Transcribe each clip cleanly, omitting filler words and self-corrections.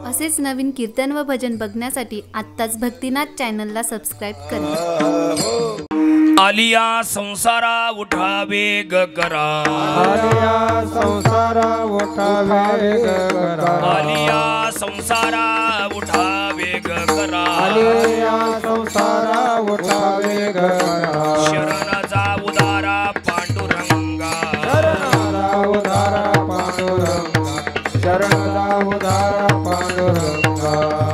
असेच नवीन कीर्तन व भजन बघण्यासाठी आत्ताच भक्तिनाथ चॅनलला सबस्क्राइब करा। आलिया संसारा उठा वेग करा, आलिया संसारा उठा वेग करा, आलिया संसारा उठा वेग करा, आलिया संसारा उठा वेग करा। शरणाचा उदारा पांडुरंगा, शरणाचा उदारा पांडुरंगा, शरणाचा उदारा पांडुरंगा।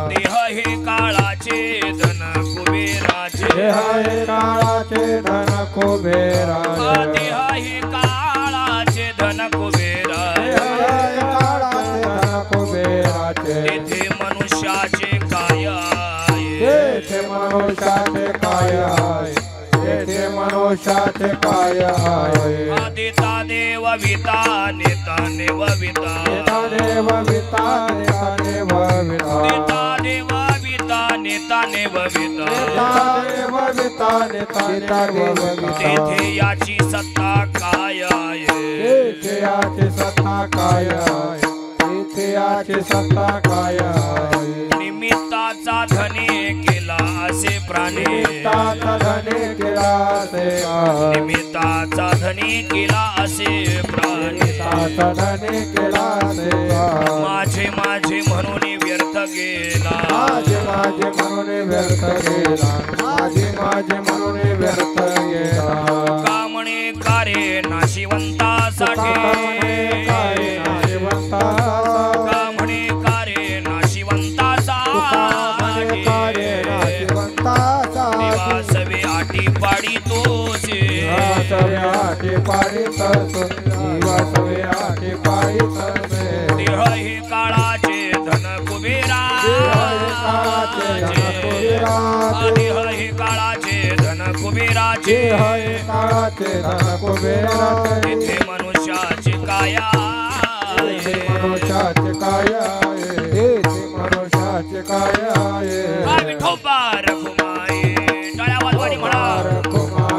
देह हे काळाचे धन कुबेराचे, देह हे काळाचे धन कुबेराचे, देह हे काळाचे धन कुबेराचे, तेथे मनुष्याचे काय आहे, तेथे मनुष्याचे काय आहे, तेथे मनुष्याचे काय आहे। देता देव विता नेता नेवविता, नेता देव विता नेता देव विता, देता देव विता नेता नेवविता, नेता देव विता नेता देव विता। तेथे याची सत्ता काय आहे, तेथे याची सत्ता काय आहे, तेथे याची सत्ता काय आहे। निमित्ताचा धने केला असे प्राणी, निमित्ताचा धने केला असे प्राणी, निमित्ताचा धने केला असे प्राणी, निमित्ताचा धने केला असे प्राणी। माझे माझे म्हणून व्यर्थ गेला, माझे माझे म्हणून व्यर्थ गेला, माझे माझे म्हणून व्यर्थ गेला। कामणे कार्य नाशिवंतासाठी, कामणे कार्य नाशिवंतासाठी, देवा सवे आटी पाडी तोसे, आटी पाडी तसे, सवे आटी पाडी तसे। देह हे काळाचे धन कुबेराचे, देह हे काळाचे धन कुबेराचे, काळाचे धन कुबेराचे, तेथे मनुष्याचे काया, मनुष्याचे काय आहे, तेथे मनुष्याचे काय आहे। विठोबा रखुमाई टाळ्या वाजवानी म्हणा,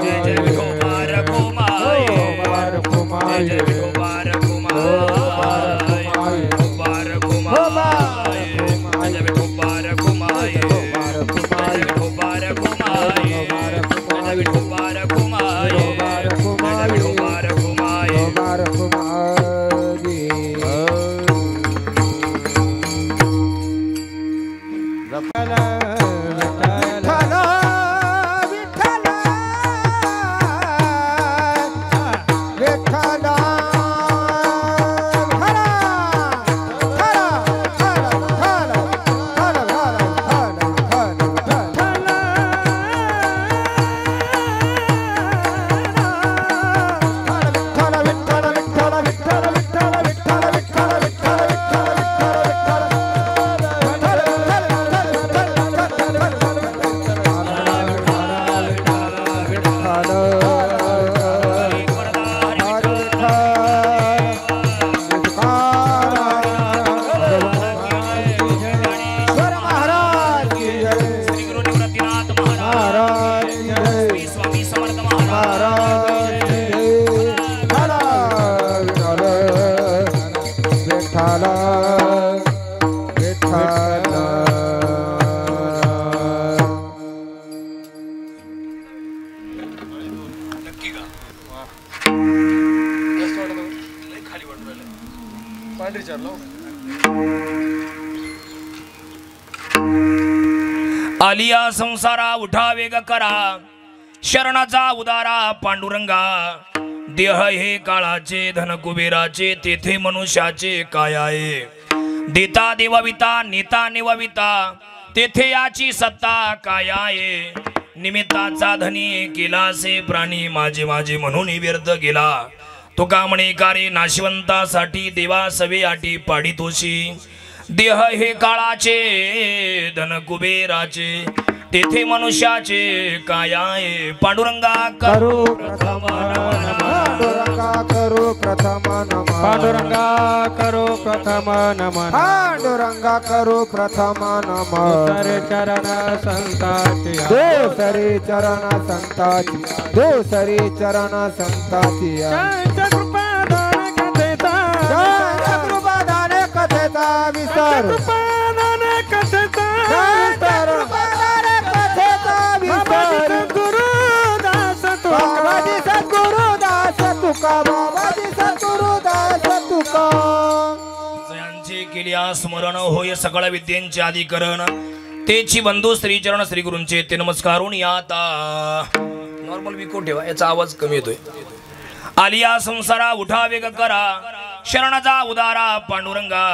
जय जय विठोबा रखुमाई, जय जय विठोबा रखुमाई, विठोबा रखुमाई, जय विठोबा रखुमाई, जय विठोबा रखुमाई, जय विठोबा रखुमाई, जय विठोबा रखुमाई। आलिया संसारा उठा वेग करा, शरणाचा उदारा पांडुरंगा, देह हे काळाचे धन कुबेराचे, तेथे मनुष्याचे काय आहे। देता देवविता नेता नेवविता, तेथे याची सत्ता काय आहे। निमित्ताचा धनी केला से प्राणी, माझे माझे म्हणून व्यर्थ गेला। तुका म्हणे कार्य नाशिवंतासाठी, देवा सवे आटी पाडितोशी। देह हे काळाचे धन कुबेराचे, तेथे मनुष्याचे काय आहे। पांडुरंगा करू प्रथम नमन, पांडुरंगा करू प्रथम नमन, पांडुरंगा करू प्रथम नमन, पांडुरंगा करू प्रथम नमन। दुसरे चरण संताची, दुसरे चरण संताची, दुसरे चरण संताची। कृपा दान कथेता, कृपा दान जयांचे केल्या स्मरण होय सकळ विद्येंचे आदिकरण तेची बंधू श्रीचरण श्री गुरूंचे ते नमस्कारून या आता नॉर्मल विको ठेवा याचा आवाज कमी येतोय आलिया संसारा उठा वेग करा शरणाचा उदारा पांडुरंगा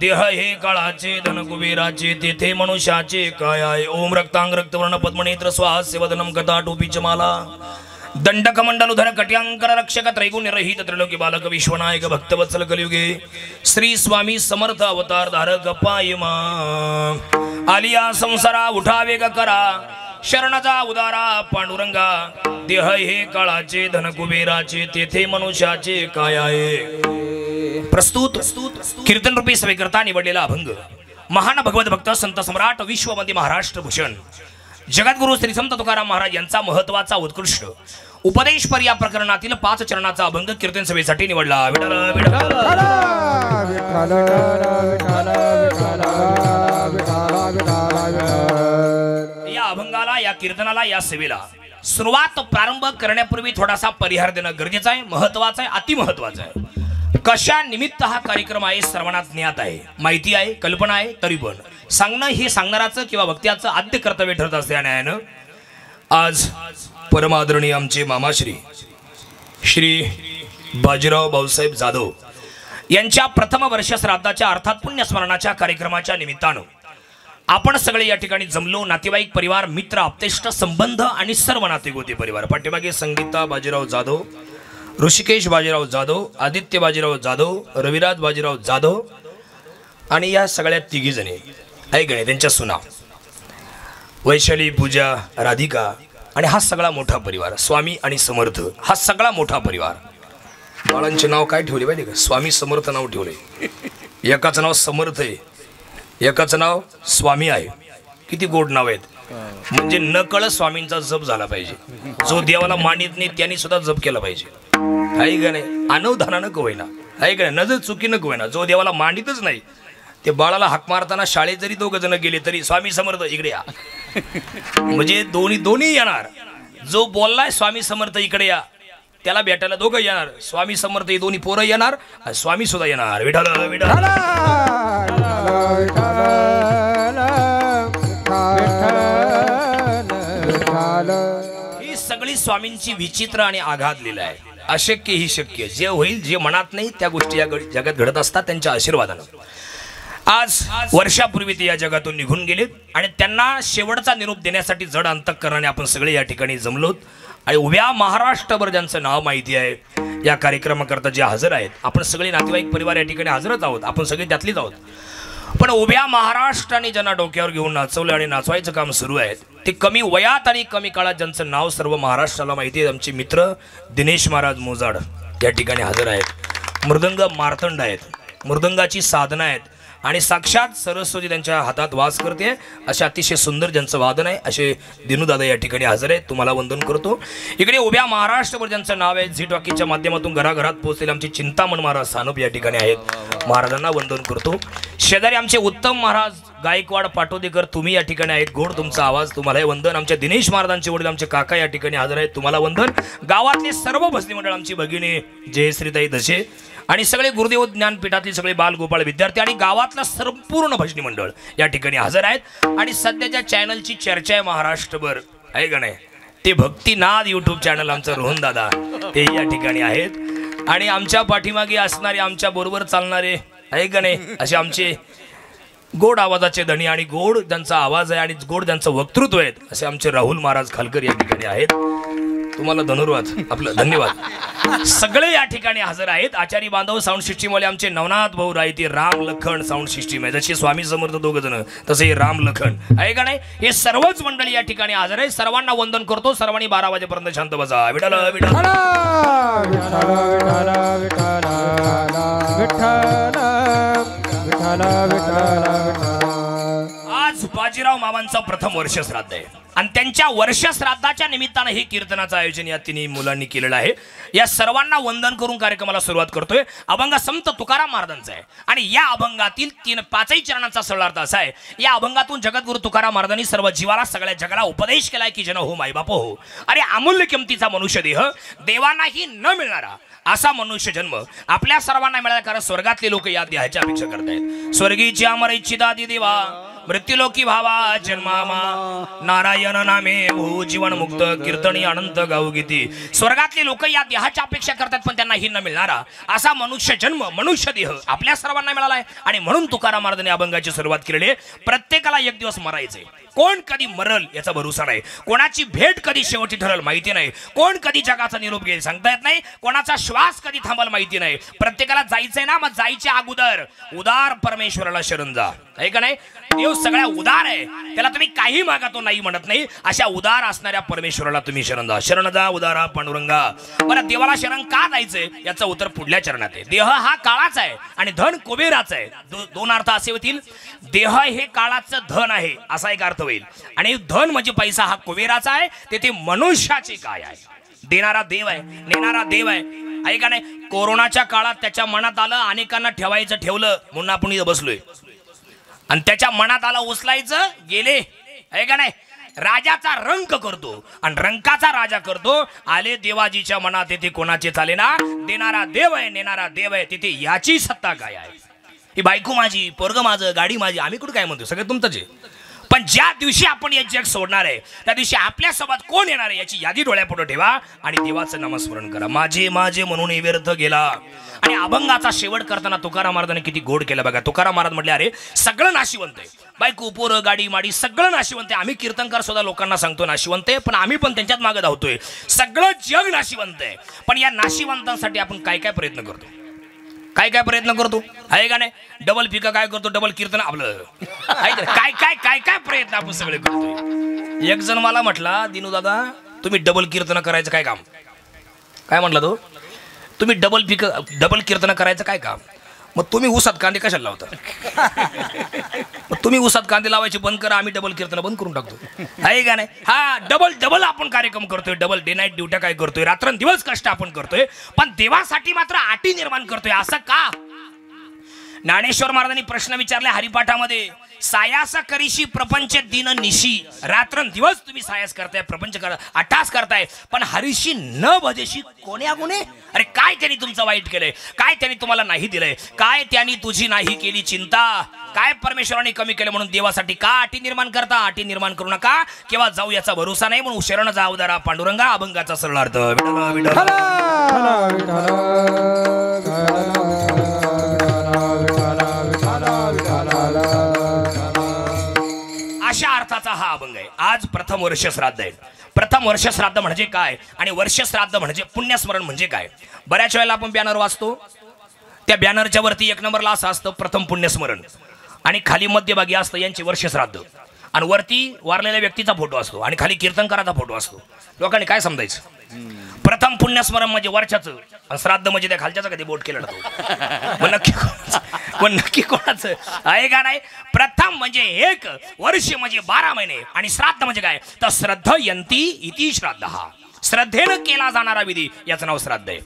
देह हे काळाचे धन कुबेराचे तेथे मनुष्याचे काय आहे ओम रक्तांग रक्तवर्ण पद्मनेत्र स्वाहास्य वदनम कथा टोपीच माला दंडक मंडलुधर कट्यांकर रक्षक त्रैगुण्य रहित त्रिलोकी बालक विश्वनायक भक्तवत्सल कलियुगे श्री स्वामी समर्थ अवतार धारक पायमा आलिया संसारा उठा वेग करा शरणाचा उदारा पांडुरंगा देह हे काळाचे धन कुबेराचे तेथे मनुष्याचे काय आहे प्रस्तुत कीर्तन रूपी सभेकरता निवडलेला अभंग महान भगवत भक्त संत सम्राट विश्ववंदी महाराष्ट्र भूषण जगद्गुरु श्री संत तुकाराम महाराज यांचा महत्वाचा उत्कृष्ट उपदेश पर या प्रकरणातील 5 चरणाचा अभंग कीर्तन सभेसाठी निवडला विठ्ठल विठ्ठल या अभंगाला या कीर्तनाला या सेवेला सुरुवात प्रारंभ करण्यापूर्वी थोडासा परिहार देणं गरजेचं आहे महत्वाचं आहे अतिमहत्वाचं आहे कशा निमित्त हा कार्यक्रम आहे सर्वांना ज्ञात आहे माहिती आहे कल्पना आहे तरी पण सांगणं हे सांगणाराचं किंवा वक्त्याचं आद्य कर्तव्य ठरत असल्यानं आज परमादरणीय आमचे मामाश्री श्री बाजीराव भाऊसाहेब जाधव यांच्या प्रथम वर्ष श्राद्धाच्या अर्थात पुण्यस्मरणाच्या कार्यक्रमाच्या निमित्तानं आपण सगळे या ठिकाणी जमलो नातेवाईक परिवार मित्र आप्तेष्ट संबंध आणि सर्व नातेगोते परिवार पाठीमागे संगीता बाजीराव जाधव ऋषिकेश बाजीराव जाधव आदित्य बाजीराव जाधव रविराज बाजीराव जाधव आणि या सगळ्या तिघी जणी ऐकणे त्यांच्या सुना वैशाली पूजा राधिका आणि हा सगळा मोठा परिवार स्वामी आणि समर्थ हा सगळा मोठा परिवार बाळांचे नाव काय ठेवले पाहिजे का स्वामी समर्थ नाव ठेवले एकाचं नाव समर्थ आहे एकाचं नाव स्वामी आहे किती गोड नाव आहेत म्हणजे नकळत स्वामींचा जप झाला पाहिजे जो देवाला मानित नाही त्यांनी सुद्धा जप केला पाहिजे आहे का नाही अनवधानानं का होईना आहे का नाही नजर चुकीनं का होईना जो देवाला मानितच नाही ते बाळाला हाक मारताना शाळेत जरी 2 जण गेले तरी स्वामी समर्थ इकडे या म्हणजे दोन्ही येणार जो बोललाय स्वामी समर्थ इकडे या त्याला भेटायला 2 येणार स्वामी समर्थ हे दोन्ही पोरं येणार आणि स्वामी सुद्धा येणार विठ्ठल विठ्ठल ही सगळी स्वामींची विचित्र आणि आघात लीला आहे अशक्य ही शक्य जे होईल जे मनात नाही त्या गोष्टी या जगात घडत असतात त्यांच्या आशीर्वादानं आज वर्षापूर्वी ते या जगातून निघून गेलेत आणि त्यांना शेवटचा निरोप देण्यासाठी जड अंतःकरणाने आपण सगळे या ठिकाणी जमलोत आणि उभ्या महाराष्ट्रभर ज्यांचं नाव माहिती आहे या कार्यक्रमाकरता जे हजर आहेत आपण सगळे नातेवाईक परिवार या ठिकाणी हजरच आहोत आपण सगळे त्यातलीच आहोत पण उभ्या महाराष्ट्राने ज्यांना डोक्यावर घेऊन नाचवलं आणि नाचवायचं काम सुरू आहे ते कमी वयात आणि कमी काळात ज्यांचं नाव सर्व महाराष्ट्राला माहिती आहे आमचे मित्र दिनेश महाराज मोजाड या ठिकाणी हजर आहेत मृदंग मार्तंड आहेत मृदंगाची साधना आहेत आणि साक्षात सरस्वती त्यांच्या हातात वास करते असे अतिशय सुंदर ज्यांचं वादन आहे असे दिनूदादा या ठिकाणी हजर आहेत तुम्हाला वंदन करतो इकडे उभ्या महाराष्ट्रभर ज्यांचं नाव आहे झी टॉकीच्या माध्यमातून घराघरात पोहोचलेले आमचे चिंतामण महाराज सानप या ठिकाणी आहेत महाराजांना वंदन करतो शेजारी आमचे उत्तम महाराज गायकवाड पाटोदेकर तुम्ही या ठिकाणी आहेत गोड तुमचा आवाज तुम्हाला वंदन आमच्या दिनेश महाराजांचे वडील आमचे काका या ठिकाणी हजर आहेत तुम्हाला वंदन गावातले सर्व भजनी मंडळ आमची भगिनी जयश्रीताई दशे आणि सगळे गुरुदेव ज्ञानपीठातील सगळे बालगोपाळ विद्यार्थी आणि गावातला संपूर्ण भजनी मंडळ या ठिकाणी हजर आहेत आणि सध्याच्या चॅनलची चर्चा आहे महाराष्ट्रभर आहे का नाही ते भक्तिनाद यूट्यूब चॅनल आमचं रोहन दादा ते या ठिकाणी आहेत आणि आमच्या पाठीमागे असणारे आमच्या बरोबर चालणारे आहे का नाही असे आमचे गोड आवाजाचे धणी आणि गोड ज्यांचा आवाज आहे आणि गोड ज्यांचं वक्तृत्व आहे असे आमचे राहुल महाराज खालकर या ठिकाणी आहेत तुम्हाला धन्यवाद आपलं धन्यवाद सगळे या ठिकाणी हजर आहेत आचारी बांधव साऊंड सिस्टीमवाले आमचे नवनाथ भाऊ राहते राम लखन साऊंड सिस्टीम आहे जसे स्वामी समर्थ 2 जण तसे राम लखन आहे का नाही हे सर्वच मंडळी या ठिकाणी हजर आहे सर्वांना वंदन करतो सर्वांनी 12 वाजेपर्यंत शांत बसा विठ्ठल विठ्ठल आज बाजीराव मामांचा प्रथम वर्ष श्राद्ध आहे आणि त्यांच्या वर्षश्राद्धाच्या निमित्तानं हे कीर्तनाचं आयोजन या तिन्ही मुलांनी केलेलं आहे. या सर्वांना वंदन करून कार्यक्रमाला सुरुवात करतोय. अभंग संत तुकाराम महाराजांचा आहे आणि या अभंगातील पाचही चरणांचा सरळार्थ असा आहे. या अभंगातून जगद्गुरु तुकाराम महाराजांनी सर्व जीवाला सगळ्या जगाला उपदेश केलाय की जन हो मायबाप हो. अरे अमूल्य किमतीचा मनुष्य देह देवांनाही न मिळणारा असा मनुष्य जन्म आपल्या सर्वांना मिळाला, कारण स्वर्गातले लोक या देहाची अपेक्षा करतायत. स्वर्गीची अमर इच्छिता देवा मृत्युलोकी भावा जन्मामा नारायण नामे भू जीवन मुक्त कीर्तनी अनंत गाऊ गीती. स्वर्गातले लोक या देहाची अपेक्षा करतात पण त्यांना ही न मिळणारा असा मनुष्य जन्म मनुष्य देह आपल्या सर्वांना मिळाला आहे. आणि म्हणून तुकाराम महाराजांनी अभंगाची सुरुवात केलेली आहे. प्रत्येकाला एक दिवस मरायचंय. कोण कधी मरल याचा भरोसा नाही. कोणाची भेट कधी शेवटी ठरल माहिती नाही. कोण कधी जगाचा निरोप घेईल सांगता येत नाही. कोणाचा श्वास कधी थांबल माहिती नाही. प्रत्येकाला जायचंय ना, मग जायच्या अगोदर उदार परमेश्वराला शरण जा. आहे का नाही? देव सगळ्या उदार आहे, त्याला तुम्ही काही मागा तो नाही म्हणत नाही. अशा उदार असणाऱ्या परमेश्वराला तुम्ही शरण जा. शरण जा उदारा पांडुरंगा. बरं, देवाला शरण का जायचंय याचं उत्तर पुढल्या चरणात आहे. देह हा काळाचा आहे आणि धन कुबेराचा आहे. दोन अर्थ असे होतील. देह हे काळाचं धन आहे असा एक अर्थ होईल आणि धन म्हणजे पैसा हा कुबेराचा आहे. ते मनुष्याचे काय आहे. देणारा देव आहे, नेणारा देव आहे. आहे का नाही? कोरोनाच्या काळात त्याच्या मनात आलं अनेकांना ठेवायचं ठेवलं म्हणून आपण इथं बसलोय आणि त्याच्या मनात आलं उचलायचं गेले. आहे का नाही? राजाचा रंक करतो आणि रंकाचा राजा करतो. आले देवाजीच्या मनात येते कोणाचे चाले ना. देणारा देव आहे, नेणारा देव आहे. तिथे याची सत्ता काय आहे. ही बायको माझी, पोरग माझं, गाडी माझी, आम्ही कुठं काय म्हणतो, सगळं तुमचंच आहे. पण ज्या दिवशी आपण हे जग सोडणार आहे त्या दिवशी आपल्यासोबत कोण येणार आहे याची यादी डोळ्यापुढे ठेवा आणि देवाचं नामस्मरण करा. माझे माझे म्हणून व्यर्थ गेला. आणि अभंगाचा शेवट करताना तुकाराम महाराजांनी किती गोड केलं बघा. तुकाराम महाराज म्हटले अरे सगळं नाशिवंत आहे, बायको पोरं गाडी माडी सगळं नाशिवंत आहे. आम्ही कीर्तनकार सुद्धा लोकांना सांगतो नाशिवंत आहे, पण आम्ही पण त्यांच्यात मागे धावतोय. सगळं जग नाशिवंत आहे, पण या नाशिवंतांसाठी आपण काय काय प्रयत्न करतो, काय काय प्रयत्न करतो. आहे का नाही? डबल पिका काय करतो, डबल कीर्तन आपलं काय काय काय काय प्रयत्न आपण सगळे करतोय. एक जण मला म्हटला दिनू दादा तुम्ही डबल कीर्तन करायचं काय काम. काय म्हटला तो, तुम्ही डबल कीर्तन करायचं काय काम. मग तुम्ही उसात कांदे कशाला लावता. मग तुम्ही उसात कांदे लावायचे बंद करा, आम्ही डबल कीर्तन बंद करून टाकतो. आहे का नाही? हा डबल आपण कार्यक्रम करतोय. डबल डे नाईट ड्युट्या काय करतोय, रात्रंदिवस कष्ट आपण करतोय, पण देवासाठी मात्र अटी निर्माण करतोय. असं का? ज्ञानेश्वर महाराजांनी प्रश्न विचारले हरिपाठामध्ये. सायास करीशी प्रपंच दिन निशी. रात्रंदिवस तुम्ही सायास करताय, प्रपंच करताय, अट्टास करताय, पण हरीशी न भजेशी कोण्या गुणे. अरे काय त्यांनी तुमचं वाईट केलंय, काय त्यांनी तुम्हाला नाही दिलंय, काय त्यांनी तुझी नाही केली चिंता, काय परमेश्वराने कमी केलं म्हणून देवासाठी का अटी निर्माण करता. अटी निर्माण करू नका, केव्हा जाऊ याचा भरोसा नाही. म्हणून शरण जा उदारा पांडुरंगा. अभंगाचा सरळार्थ. अशा अर्थाचा हा अभंग आहे. आज प्रथम वर्ष श्राद्ध आहे. प्रथम वर्ष श्राद्ध म्हणजे काय आणि वर्ष श्राद्ध म्हणजे पुण्यस्मरण म्हणजे काय. बऱ्याच वेळेला आपण बॅनर वाचतो, त्या बॅनरच्या वरती एक नंबरला असं असतं प्रथम पुण्यस्मरण आणि खाली मध्यभागी असतं यांचे वर्ष श्राद्ध आणि वरती वारलेल्या व्यक्तीचा फोटो असतो आणि खाली कीर्तनकाराचा फोटो असतो. लोकांनी काय समजायचं. प्रथम पुण्यस्मरण म्हणजे वर्षाचं आणि श्राद्ध म्हणजे त्या खालच्याचं कधी बोट केलं जातो. नक्की कोणाचं आहे का नाही. प्रथम म्हणजे एक, वर्ष म्हणजे 12 महिने आणि श्राद्ध म्हणजे काय तर श्रद्धयंती इति श्राद्ध. हा श्रद्धेनं केला जाणारा विधी याचं नाव श्राद्ध आहे.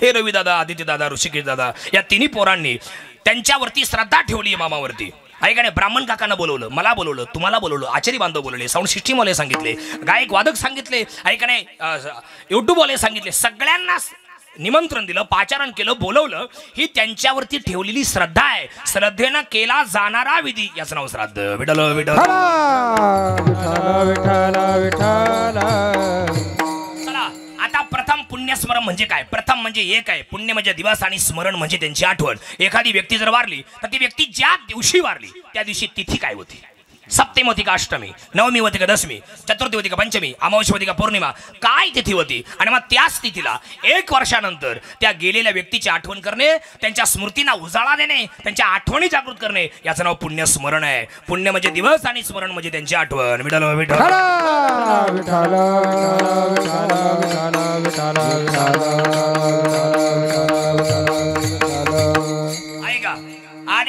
हे रवी दादा, आदित्य दादा, ऋषिकेश दादा या तिन्ही पोरांनी त्यांच्यावरती श्रद्धा ठेवली मामावरती. आहे का नाही. ब्राह्मण काकांना बोलवलं, मला बोलवलं, तुम्हाला बोलवलं, आचारी बांधव बोलवले, साऊंड सिस्टीमवाले सांगितले, गायक वादक सांगितले, आहे का नाही, युट्यूबवाले सांगितले, सगळ्यांना निमंत्रण दिलं, पाचारण केलं, बोलवलं. ही त्यांच्यावरती ठेवलेली श्रद्धा आहे. श्रद्धेनं केला जाणारा विधी याचं नाव श्राद्ध. विठ्ठल विठ्ठल. चला आता प्रथम पुण्यस्मरण म्हणजे काय. प्रथम म्हणजे एक आहे, पुण्य म्हणजे दिवस आणि स्मरण म्हणजे त्यांची आठवण. एखादी व्यक्ती जर वारली तर ती व्यक्ती ज्या दिवशी वारली त्या दिवशी तिथी काय होती. सप्तमी होती का अष्टमी, नवमी होती का दशमी, चतुर्थी होती का पंचमी, अमावस्या होती का पौर्णिमा, काय तिथी होती. आणि मग त्याच तिथीला 1 वर्षानंतर त्या गेलेल्या व्यक्तीची आठवण करणे, त्यांच्या स्मृतींना उजाळा देणे, त्यांच्या आठवणी जागृत करणे याचं नाव पुण्यस्मरण आहे. पुण्य म्हणजे दिवस आणि स्मरण म्हणजे त्यांची आठवण. विठ्ठल विठ्ठल. ऐका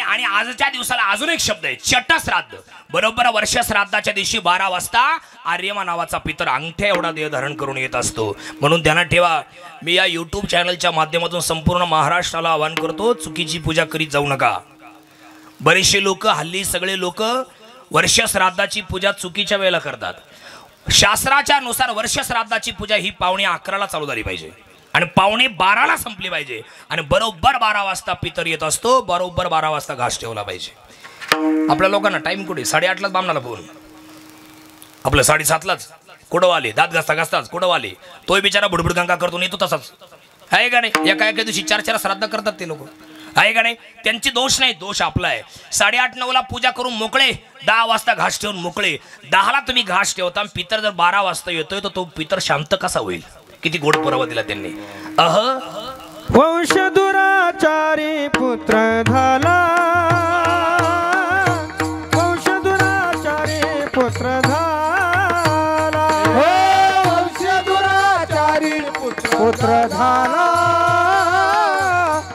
आणि आजच्या दिवसाला अजून एक शब्द आहे चटश्राद्ध. बरोबर वर्ष श्राद्धाच्या दिवशी 12 वाजता आर्यमा नावाचा पितर अंगठ्या एवढा देह धारण करून येत असतो. म्हणून ध्यानात ठेवा, मी या YouTube चॅनलच्या माध्यमातून संपूर्ण महाराष्ट्राला आवाहन करतो, चुकीची पूजा करीत जाऊ नका. बरेचसे लोक हल्ली सगळे लोक वर्ष श्राद्धाची पूजा चुकीच्या वेळेला करतात. शास्त्राच्या नुसार वर्ष श्राद्धाची पूजा ही 11:45 चालू झाली पाहिजे आणि 11:45 संपली पाहिजे आणि बरोबर 12 वाजता पितर येत असतो. बरोबर 12 वाजता घास ठेवला पाहिजे. आपल्या लोकांना टाइम कुठे? 8:30लाच बामणाला फोन, आपलं 7:30लाच कुडवाले दात घासता घासताच कुडवाले. तोही बिचारा बुडबुड गंगा करतो येतो तसाच आहे का नाही. एका एका दिवशी 4 श्राद्ध करतात ते लोक आहे का नाही. त्यांची दोष नाही, दोष आपला आहे. 8:30-9ला पूजा करून मोकळे, 10 वाजता घास ठेवून मोकळे. 10ला तुम्ही घास ठेवता, पितर जर 12 वाजता येतोय तर तो पितर शांत कसा होईल? किती गोड पुरावा दिला त्यांनी. वंश दुराचारी पुत्र झाला, वंश दुराचारी पुत्र झाला, वंश दुराचारी पुत्र झाला,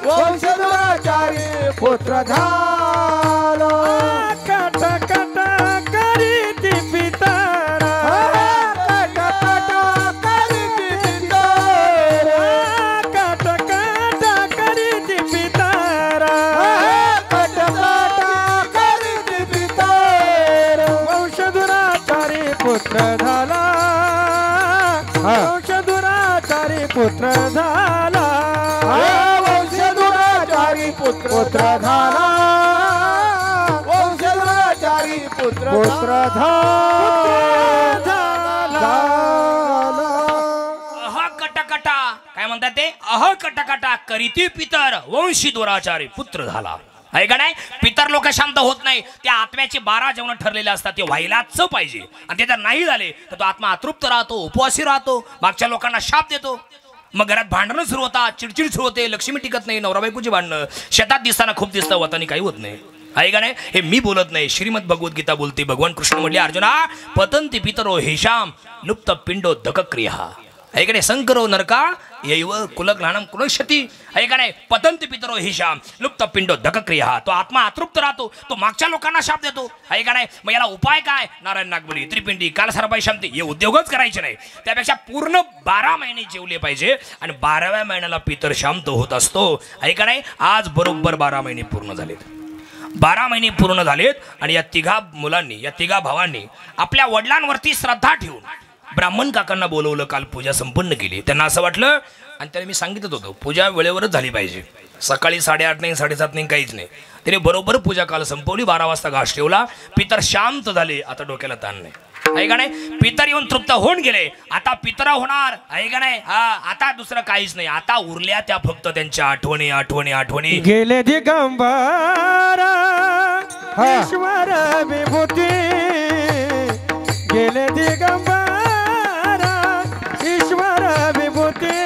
वंश दुराचारी पुत्र झाला. कट कट करीती पितर, कट कट करीती पितर, कट कट करीती पितर, कट कट करीती पितर. वंश दुराचारी पुत्र झाला, वंश दुराचारी पुत्र झाला, वंश दुराचारी पुत्र झाला, वंश दुराचारी पुत्र झाला. कटकटा काय म्हणतात ते? कटकटा करीती पितर वंशी दुराचारी पुत्र झाला. आहे का नाही. पितर लोक शांत होत नाही. त्या आत्म्याचे 12 जेवण ठरलेले असतात ते व्हायलाच पाहिजे आणि ते जर नाही झाले तर तो आत्मा अतृप्त राहतो, उपवासी राहतो, मागच्या लोकांना शाप देतो. मग घरात भांडणं सुरू होतात, चिडचिड सुरू होते, लक्ष्मी टिकत नाही, नवरा बायकोची भांडणं शेतात दिसताना खूप दिसतं, वतानी काही होत नाही. आहे का नाही. हे मी बोलत नाही, श्रीमद भगवद्गीता बोलते. भगवान कृष्ण म्हणले, अर्जुना पतंती पितरो हेशाम लुप्त पिंडो दकक्रिया. आहे का नाही. संकरो नरका यैव कुलग्लानम कुलक्षती. आहे का नाही. पतंती पितरो हिशाम लुप्त पिंडो दकक्रिया. तो आत्मा अतृप्त राहतो, तो मागच्या लोकांना शाप देतो. आहे का नाही. मग याला उपाय काय? नारायण नागबली, त्रिपिंडी, कालसर्पाई शांती हे उद्योगच करायचे नाही. त्यापेक्षा पूर्ण 12 महिने जेवले पाहिजे आणि 12व्या महिन्याला पितर शांत होत असतो. आहे का नाही. आज बरोबर 12 महिने पूर्ण झालेत. 12 महिने पूर्ण झालेत आणि या तिघा मुलांनी, या तिघा भावांनी आपल्या वडिलांवरती श्रद्धा ठेवून ब्राह्मण काकांना बोलवलं. काल पूजा संपन्न केली. त्यांना असं वाटलं आणि त्याला मी सांगितलं होतं पूजा वेळेवरच झाली पाहिजे. सकाळी 8:30 नाही, 7:30 नाही, काहीच नाही. त्याने बरोबर पूजा काल संपवली. 12 वाजता घास ठेवला. पितर शांत झाले. आता डोक्याला ताण नाही. आहे का नाही. पितर येऊन तृप्त होऊन गेले. आता पितरा होणार. आहे का नाही. आता दुसरं काहीच नाही. आता उरल्या त्या फक्त त्यांच्या आठवणी आठवणी आठवणी. गेले दिगंबर ईश्वर विभूती, गेले दिगंबर ईश्वर विभूती,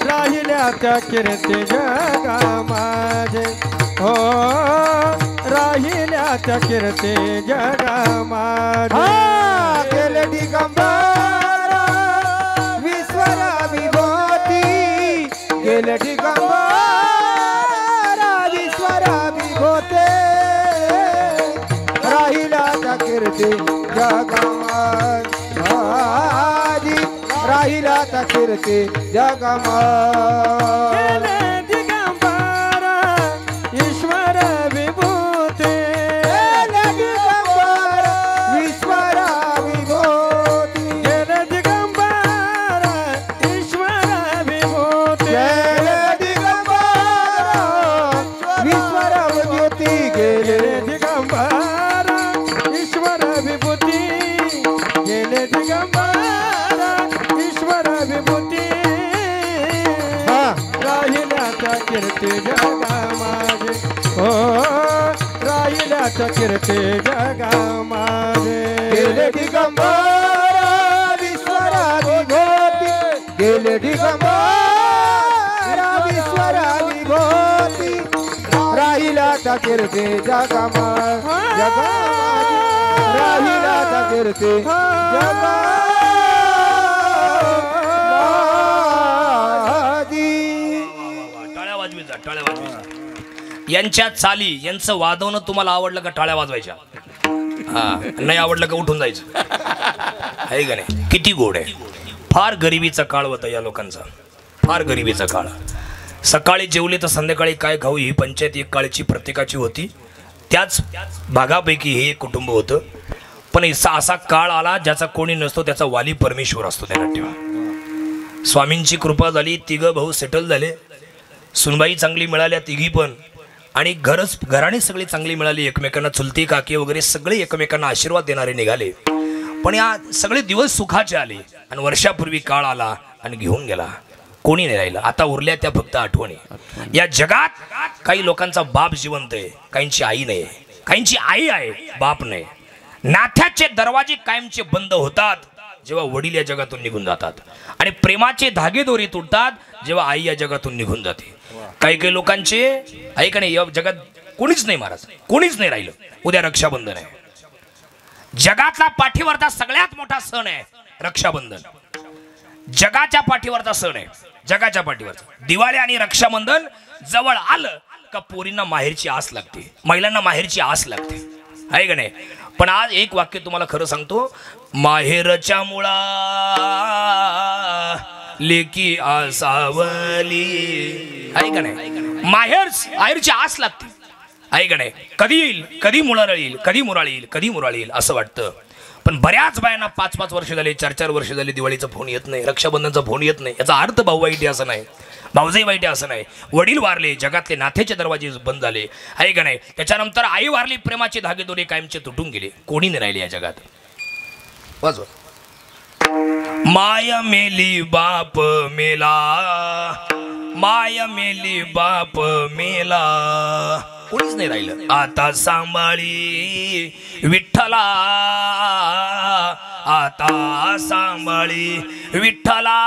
राहिल्या त्या कीर्ती जगा माझे. हो राहिल्या त्या कीर्ती जगा माझे. गेले दिगंबर ईश्वर विभूती, गेले दिगंबर ईश्वर विभूती, राहिला त्या कीर्ती जगा माझी, राहिला त्या कीर्ती जगा माझी. दिगंबर ईश्वर विभूती, दिगंबर ईश्वर विभूती, गेले दिगंबर ईश्वर विभूती, दिगंबर ईश्वर विभूती, गेले दिगंबर ईश्वर विभूती, गेले दिगंबर ईश्वर विभूती, राहिल्या त्या कीर्ती जगा माझे. हो राहिल्या त्या कीर्ती जगा माझे. गेले दिगंबर ईश्वर विभूती, गेले दिगंबर ईश्वर विभूती, राहिल्या त्या कीर्ती जगा माझे, राहिल्या त्या कीर्ती जगा. वाजवायचा, टाळ्या वाजवायच्या. यांच्या चाली, यांचं वादवणं तुम्हाला आवडलं का टाळ्या वाजवायच्या, हा नाही आवडलं का उठून जायचं, आहे का नाही? किती गोड आहे. फार गरिबीचा काळ होता या लोकांचा, फार गरिबीचा काळ. सकाळी जेवले तर संध्याकाळी काय खाऊ ही पंचायत एक काळची प्रत्येकाची होती. त्याच भागापैकी हे एक कुटुंब होतं. पण असा काळ आला ज्याचा कोणी नसतो, त्याचा वाली परमेश्वर असतो. त्याला ठेवा. स्वामींची कृपा झाली, तिघं भाऊ सेटल झाले, सुनबाई चांगली मिळाल्या तिघी पण, आणि घराने सगळी चांगली मिळाली. एकमेकांना चुलती काकी वगैरे सगळे एकमेकांना आशीर्वाद देणारे निघाले. पण या सगळे दिवस सुखाचे आले आणि वर्षापूर्वी काळ आला आणि घेऊन गेला. कोणी नाही राहिलं. आता उरल्या त्या फक्त आठवणी. या जगात काही लोकांचा बाप जिवंत आहे, काहींची आई नाही, काहींची आई आहे बाप नाही. नाथ्याचे दरवाजे कायमचे बंद होतात जेव्हा वडील या जगातून निघून जातात, आणि प्रेमाचे धागेदोरे तुटतात जेव्हा आई या जगातून निघून जाते. काही काही लोकांचे आहे का नाही, या जगात कोणीच नाही महाराज, कोणीच नाही राहिलं. उद्या रक्षाबंधन आहे. जगातला पाठीवरचा सगळ्यात मोठा सण आहे रक्षाबंधन. जगाच्या पाठीवरचा सण आहे, जगाच्या पाठीवरचा. दिवाळी आणि रक्षाबंधन जवळ आलं का पोरींना माहेरची आस लागते, महिलांना माहेरची आस लागते, आहे का नाही? पण आज एक वाक्य तुम्हाला खरं सांगतो, माहेरच्या मुळा लेकी आसावली, आहे का नाही? माहेरची आस लागते, आहे का नाही? कधी येईल, कधी मुळाळ येईल, कधी मुराळ येईल, कधी मुराळ येईल असं वाटतं. पण बऱ्याच बायांना 5-5 वर्ष झाले, 4-4 वर्ष झाले दिवाळीचा फोन येत नाही, रक्षाबंधनचा फोन येत नाही. याचा अर्थ भाऊ वाईट आहे असं नाही, भाऊजाई वाईट आहे असं नाही. वडील वारले, जगातले नाथेचे दरवाजे बंद झाले, आहे का नाही? त्याच्यानंतर आई वारली, प्रेमाचे धागेदोरे कायमचे तुटून गेले, कोणी नाही राहिले या जगात. वाजवा. माया मेली बाप मेला, माया मेली बाप मेला, कोणीच नाही राहिलं. आता सांभाळी विठ्ठला, आता सांभाळी विठ्ठला,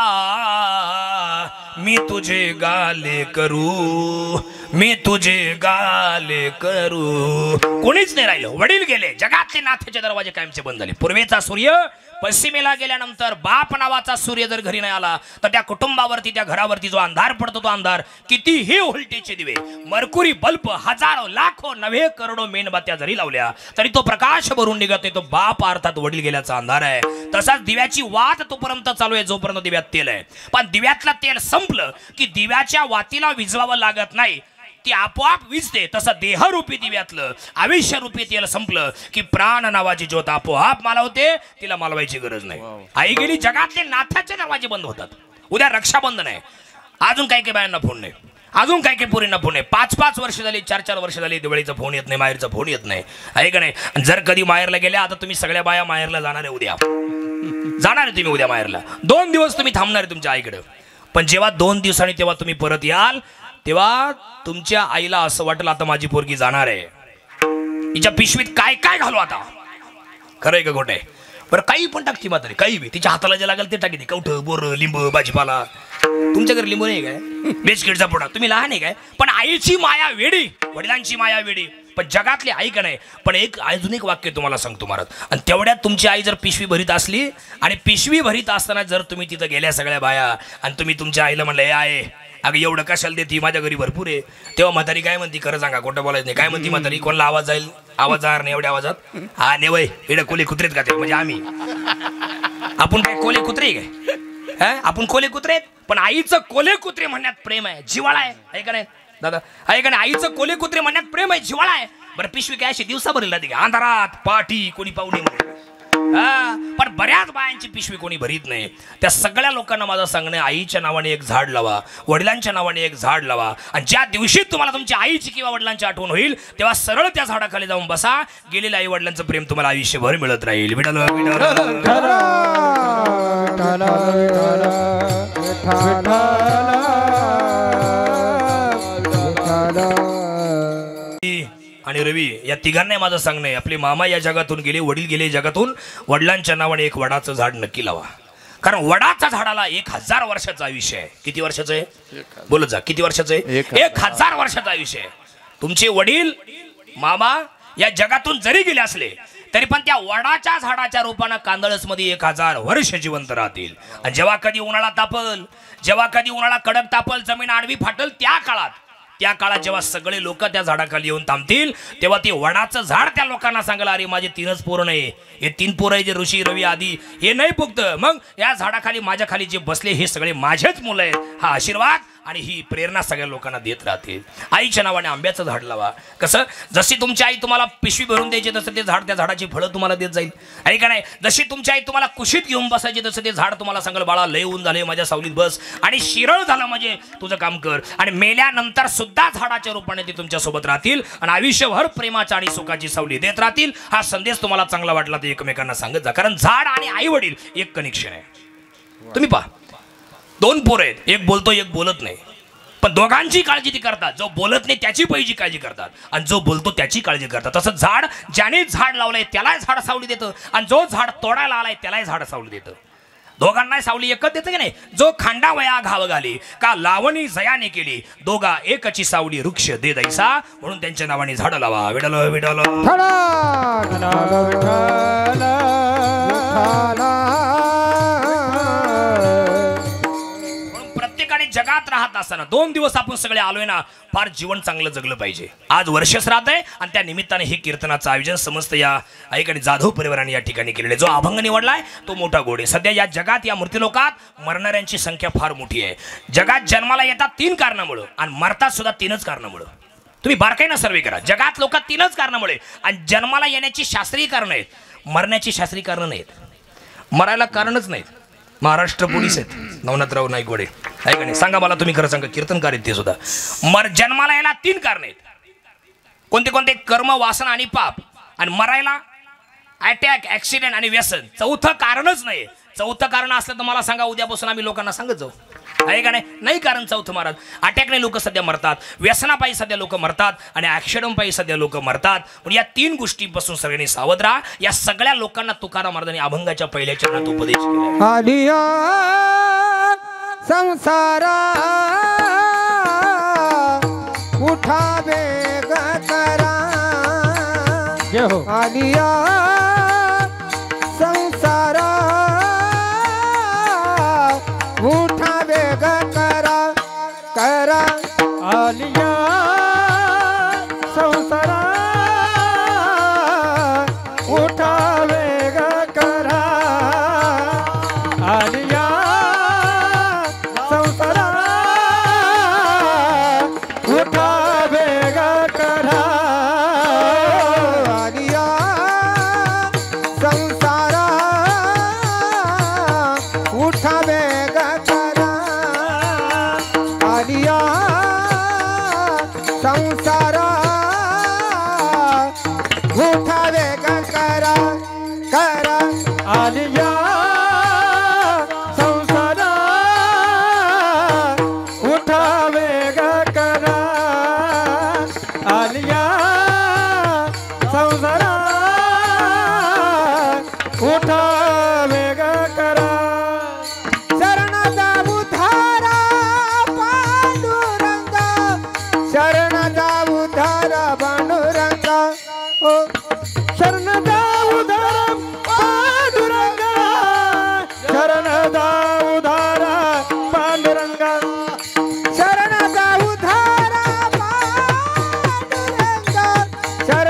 मी तुझे गाले करू, मी तुझे गाले करू. कोणीच नाही राहिलं. वडील गेले, जगातले नाथ्याचे दरवाजे कायमचे बंद झाले. पूर्वेचा सूर्य पश्चिमेला गेल्यानंतर बाप नावाचा सूर्य जर घरी नाही आला तर त्या कुटुंबावरती, त्या घरावरती जो अंधार पडतो, तो अंधार कितीही उलटीचे दिवे, मरकुरी बल्ब हजारो लाखो नव्हे करोडो मेणबत्त्या जरी लावल्या तरी तो प्रकाश भरून निघत नाही. तो बाप अर्थात वडील गेल्याचा अंधार आहे. तसाच दिव्याची वात तोपर्यंत चालू आहे जोपर्यंत दिव्यात तेल आहे. पण दिव्यातलं तेल संपलं की दिव्याच्या वातीला विझवावं लागत नाही, ती आपोआप विजते. तसं देहरूपी दिव्यातलं आयुष्यरूपी तेल संपलं की प्राण नावाची ज्योत आपोआप मालवते, तिला मालवायची गरज नाही. आई गेली, जगातले नाथाचे दरवाजे बंद होतात. उद्या रक्षाबंधन आहे. अजून काही काही बायांना फोन नाही, अजून काही काही पोरींना फोन आहे. 5-5 वर्ष झाली, 4-4 वर्ष झाली, दिवाळीचा फोन येत नाही, माहेरचा फोन येत नाही, आहे का नाही? जर कधी माहेरला गेल्या, आता तुम्ही सगळ्या बाया माहेरला जाणार आहे, उद्या जाणार आहे तुम्ही, उद्या माहेरला 2 दिवस तुम्ही थांबणार आहे तुमच्या आईकडे. पण जेव्हा 2 दिवसांनी तेव्हा तुम्ही परत याल, तेव्हा तुमच्या आईला असं वाटेल आता माझी पोरगी जाणार आहे, तिच्या पिशवीत काय काय घालू आता. खरंय का खोटं आहे? बरं काही पण टाकते मात्र, काही बी तिच्या हाताला जे लागेल ते टाकी, कवठं बोर लिंब भाजीपाला. तुमच्या घरी लिंबू नाही काय, बिस्किटचा पोटा, तुम्ही लहान आहे काय? पण आईची माया वेडी, वडिलांची माया वेडी, पण जगातली आई का नाही. पण एक अजून एक वाक्य तुम्हाला सांगतो महाराज. आणि तेवढ्यात तुमची आई जर पिशवी भरीत असली, आणि पिशवी भरीत असताना जर तुम्ही तिथं गेल्या सगळ्या बाया, आणि तुम्ही तुमच्या आईला म्हणलं, हे आहे अगं एवढं कशाला देते, माझ्या घरी भरपूर आहे, तेव्हा म्हातारी काय म्हणती, खरं सांगा, खोटं बोलायचं नाही, काय म्हणती म्हातारी? कोणाला आवाज जाईल, आवाज जाणार नाही एवढ्या आवाजात. हा ने वय एवढ्या कोले कुत्रेत का ते, म्हणजे आम्ही आपण काय कोले कुत्रे काय? हा आपण कोले कुत्रे. पण आईचं कोले कुत्रे म्हणण्यात प्रेम आहे, जिव्हाळा आहे का नाही दादा? आहे का नाही? आईचं कोले कुत्रे म्हणण्यात प्रेम आहे, जिव्हाळा आहे. बरं पिशवी काय अशी दिवसा भरला ते अंधारात पाठी कोणी पाहुणे म्हणून, पण बऱ्याच बायांची पिशवी कोणी भरीत नाही. त्या सगळ्या लोकांना माझं सांगणं, आईच्या नावाने एक झाड लावा, वडिलांच्या नावाने एक झाड लावा, आणि ज्या दिवशी तुम्हाला तुमच्या आईची किंवा वडिलांची आठवण होईल तेव्हा सरळ त्या झाडाखाली जाऊन बसा. गेलेल्या आई वडिलांचं प्रेम तुम्हाला आयुष्यभर मिळत राहील. आणि रवी या तिघांना माझं सांगणं आहे, आपले मामा या जगातून गेले, वडील गेले जगातून, वडिलांच्या नावाने एक वडाचं झाड नक्की लावा. कारण वडाच्या झाडाला 1000 वर्षाचं आयुष्य आहे. किती वर्षाचं आहे बोलत जा, किती वर्षाचं आहे? 1000 वर्षाचं आयुष्य आहे. तुमचे वडील मामा या जगातून जरी गेले असले तरी पण त्या वडाच्या झाडाच्या रूपानं कांदळस मध्ये 1000 वर्ष जिवंत राहतील. आणि जेव्हा कधी उन्हाळा तापल, जेव्हा कधी उन्हाळा कडक तापल, जमीन आडवी फाटल, त्या काळात त्या काळात जेव्हा सगळे लोक त्या झाडाखाली येऊन थांबतील तेव्हा ते वडाचं झाड त्या लोकांना सांगेल, अरे माझे 3च पोरं नाही, हे 3 पोरं आहे जे ऋषी रवी आदी हे नाही पुगत, मग या झाडाखाली माझ्या खाली जे बसले हे सगळे माझेच मुलं आहेत. हा आशीर्वाद आणि ही प्रेरणा सगळ्या लोकांना देत राहते. आईच्या नावाने आंब्याचं झाड लावा. कसं, जशी तुमची आई तुम्हाला पिशवी भरून द्यायची तसं ते झाड त्या झाडाची फळं तुम्हाला देत जाईल, आहे का नाही. जशी तुमची आई तुम्हाला कुशीत घेऊन बसायची तसं ते झाड तुम्हाला सांगेल, बाळा लय ऊन झाले माझ्या सावलीत बस, आणि शिरळ झालं म्हणजे तुझं काम कर. आणि मेल्यानंतर सुद्धा झाडाच्या रूपाने ते तुमच्या सोबत राहतील आणि आयुष्यभर प्रेमाची आणि सुखाची सावली देत राहतील. हा संदेश तुम्हाला चांगला वाटला तर एकमेकांना सांगत जा, कारण झाड आणि आई वडील एक कनेक्शन आहे. तुम्ही पहा, 2 पोरं आहेत, एक बोलतो एक बोलत नाही, पण दोघांची काळजी ती करतात. जो बोलत नाही त्याची पहिली काळजी करतात आणि जो बोलतो त्याची काळजी करतात. तसं झाड, ज्याने झाड लावलंय त्यालाही झाड सावली देतं आणि जो झाड तोडायला आलाय त्यालाही झाड सावली देतं. दोघांनाही सावली एकच देतं की नाही. जो खांडावया घाव घाली का लावणी जयाने केली, दोघा एकची सावली वृक्ष दे दैसा, म्हणून त्यांच्या नावाने झाड लावा. विडल विडल जगात राहत असताना 2 दिवस आपण सगळे आलोय ना, फार जीवन चांगलं जगलं पाहिजे. आज वर्षश्राद्ध आहे आणि त्या निमित्ताने हे कीर्तनाचं आयोजन समस्त या ऐकणी जाधव परिवाराने या ठिकाणी केलेले. जो अभंग निवडलाय तो मोठा गोड आहे. सध्या या जगात, या मृत्यूलोकात मरणाऱ्यांची संख्या फार मोठी आहे. जगात जन्माला येतात 3 कारणामुळे आणि मरतात सुद्धा 3च कारणामुळे. तुम्ही बारकाईनं सर्वे करा, जगात लोक 3च कारणामुळे, आणि जन्माला येण्याची शास्त्रीय कारण आहेत, मरण्याची शास्त्रीय कारण नाहीत. मरायला कारणच नाहीत. महाराष्ट्र पोलीस आहेत, नवनाथराव नाईकवाडे, आहे का नाही. सांगा मला, तुम्ही खरं सांगा, कीर्तनकार आहेत ते सुद्धा. जन्माला यायला 3 कारण आहेत. कोणते कोणते? कर्म, वासना आणि पाप. आणि मरायला अटॅक, ऍक्सिडेंट आणि व्यसन. 4थं कारणच नाही. 4थं कारण असलं तर मला सांगा, उद्यापासून आम्ही लोकांना सांगत जाऊ, आहे का नाही. नाही कारण 4थं महाराज. अटॅकने लोक सध्या मरतात, व्यसनापायी सध्या लोक मरतात आणि ऍक्सिडेंट पायी सध्या लोक मरतात. पण या 3 गोष्टींपासून सगळ्यांनी सावध राहा. या सगळ्या लोकांना तुकाराम महाराजांनी अभंगाच्या पहिल्या चरणात उपदेश केला. आलिया संसारा उठा वेग करा, आलिया संसारा उठा वेग करा, करा आलिया संसारा उठा वेग करा, आलिया संसारा उठा वेग करा, आलिया संसारा उठा वेग करा, आलिया संसारा उठा वेग करा, करा आलिया संसारा उठा वेग करा, आलिया संसारा उठा वेग करा. शरणाचा उद्धारा पांडुरंग, शरणाचा उद्धारा पांडुरंग, ओ शरणाचा उद्धारा पांडुरंग, शरणाचा उद्धारा पांडुरंग, शरणाचा उद्धारा पांडुरंग,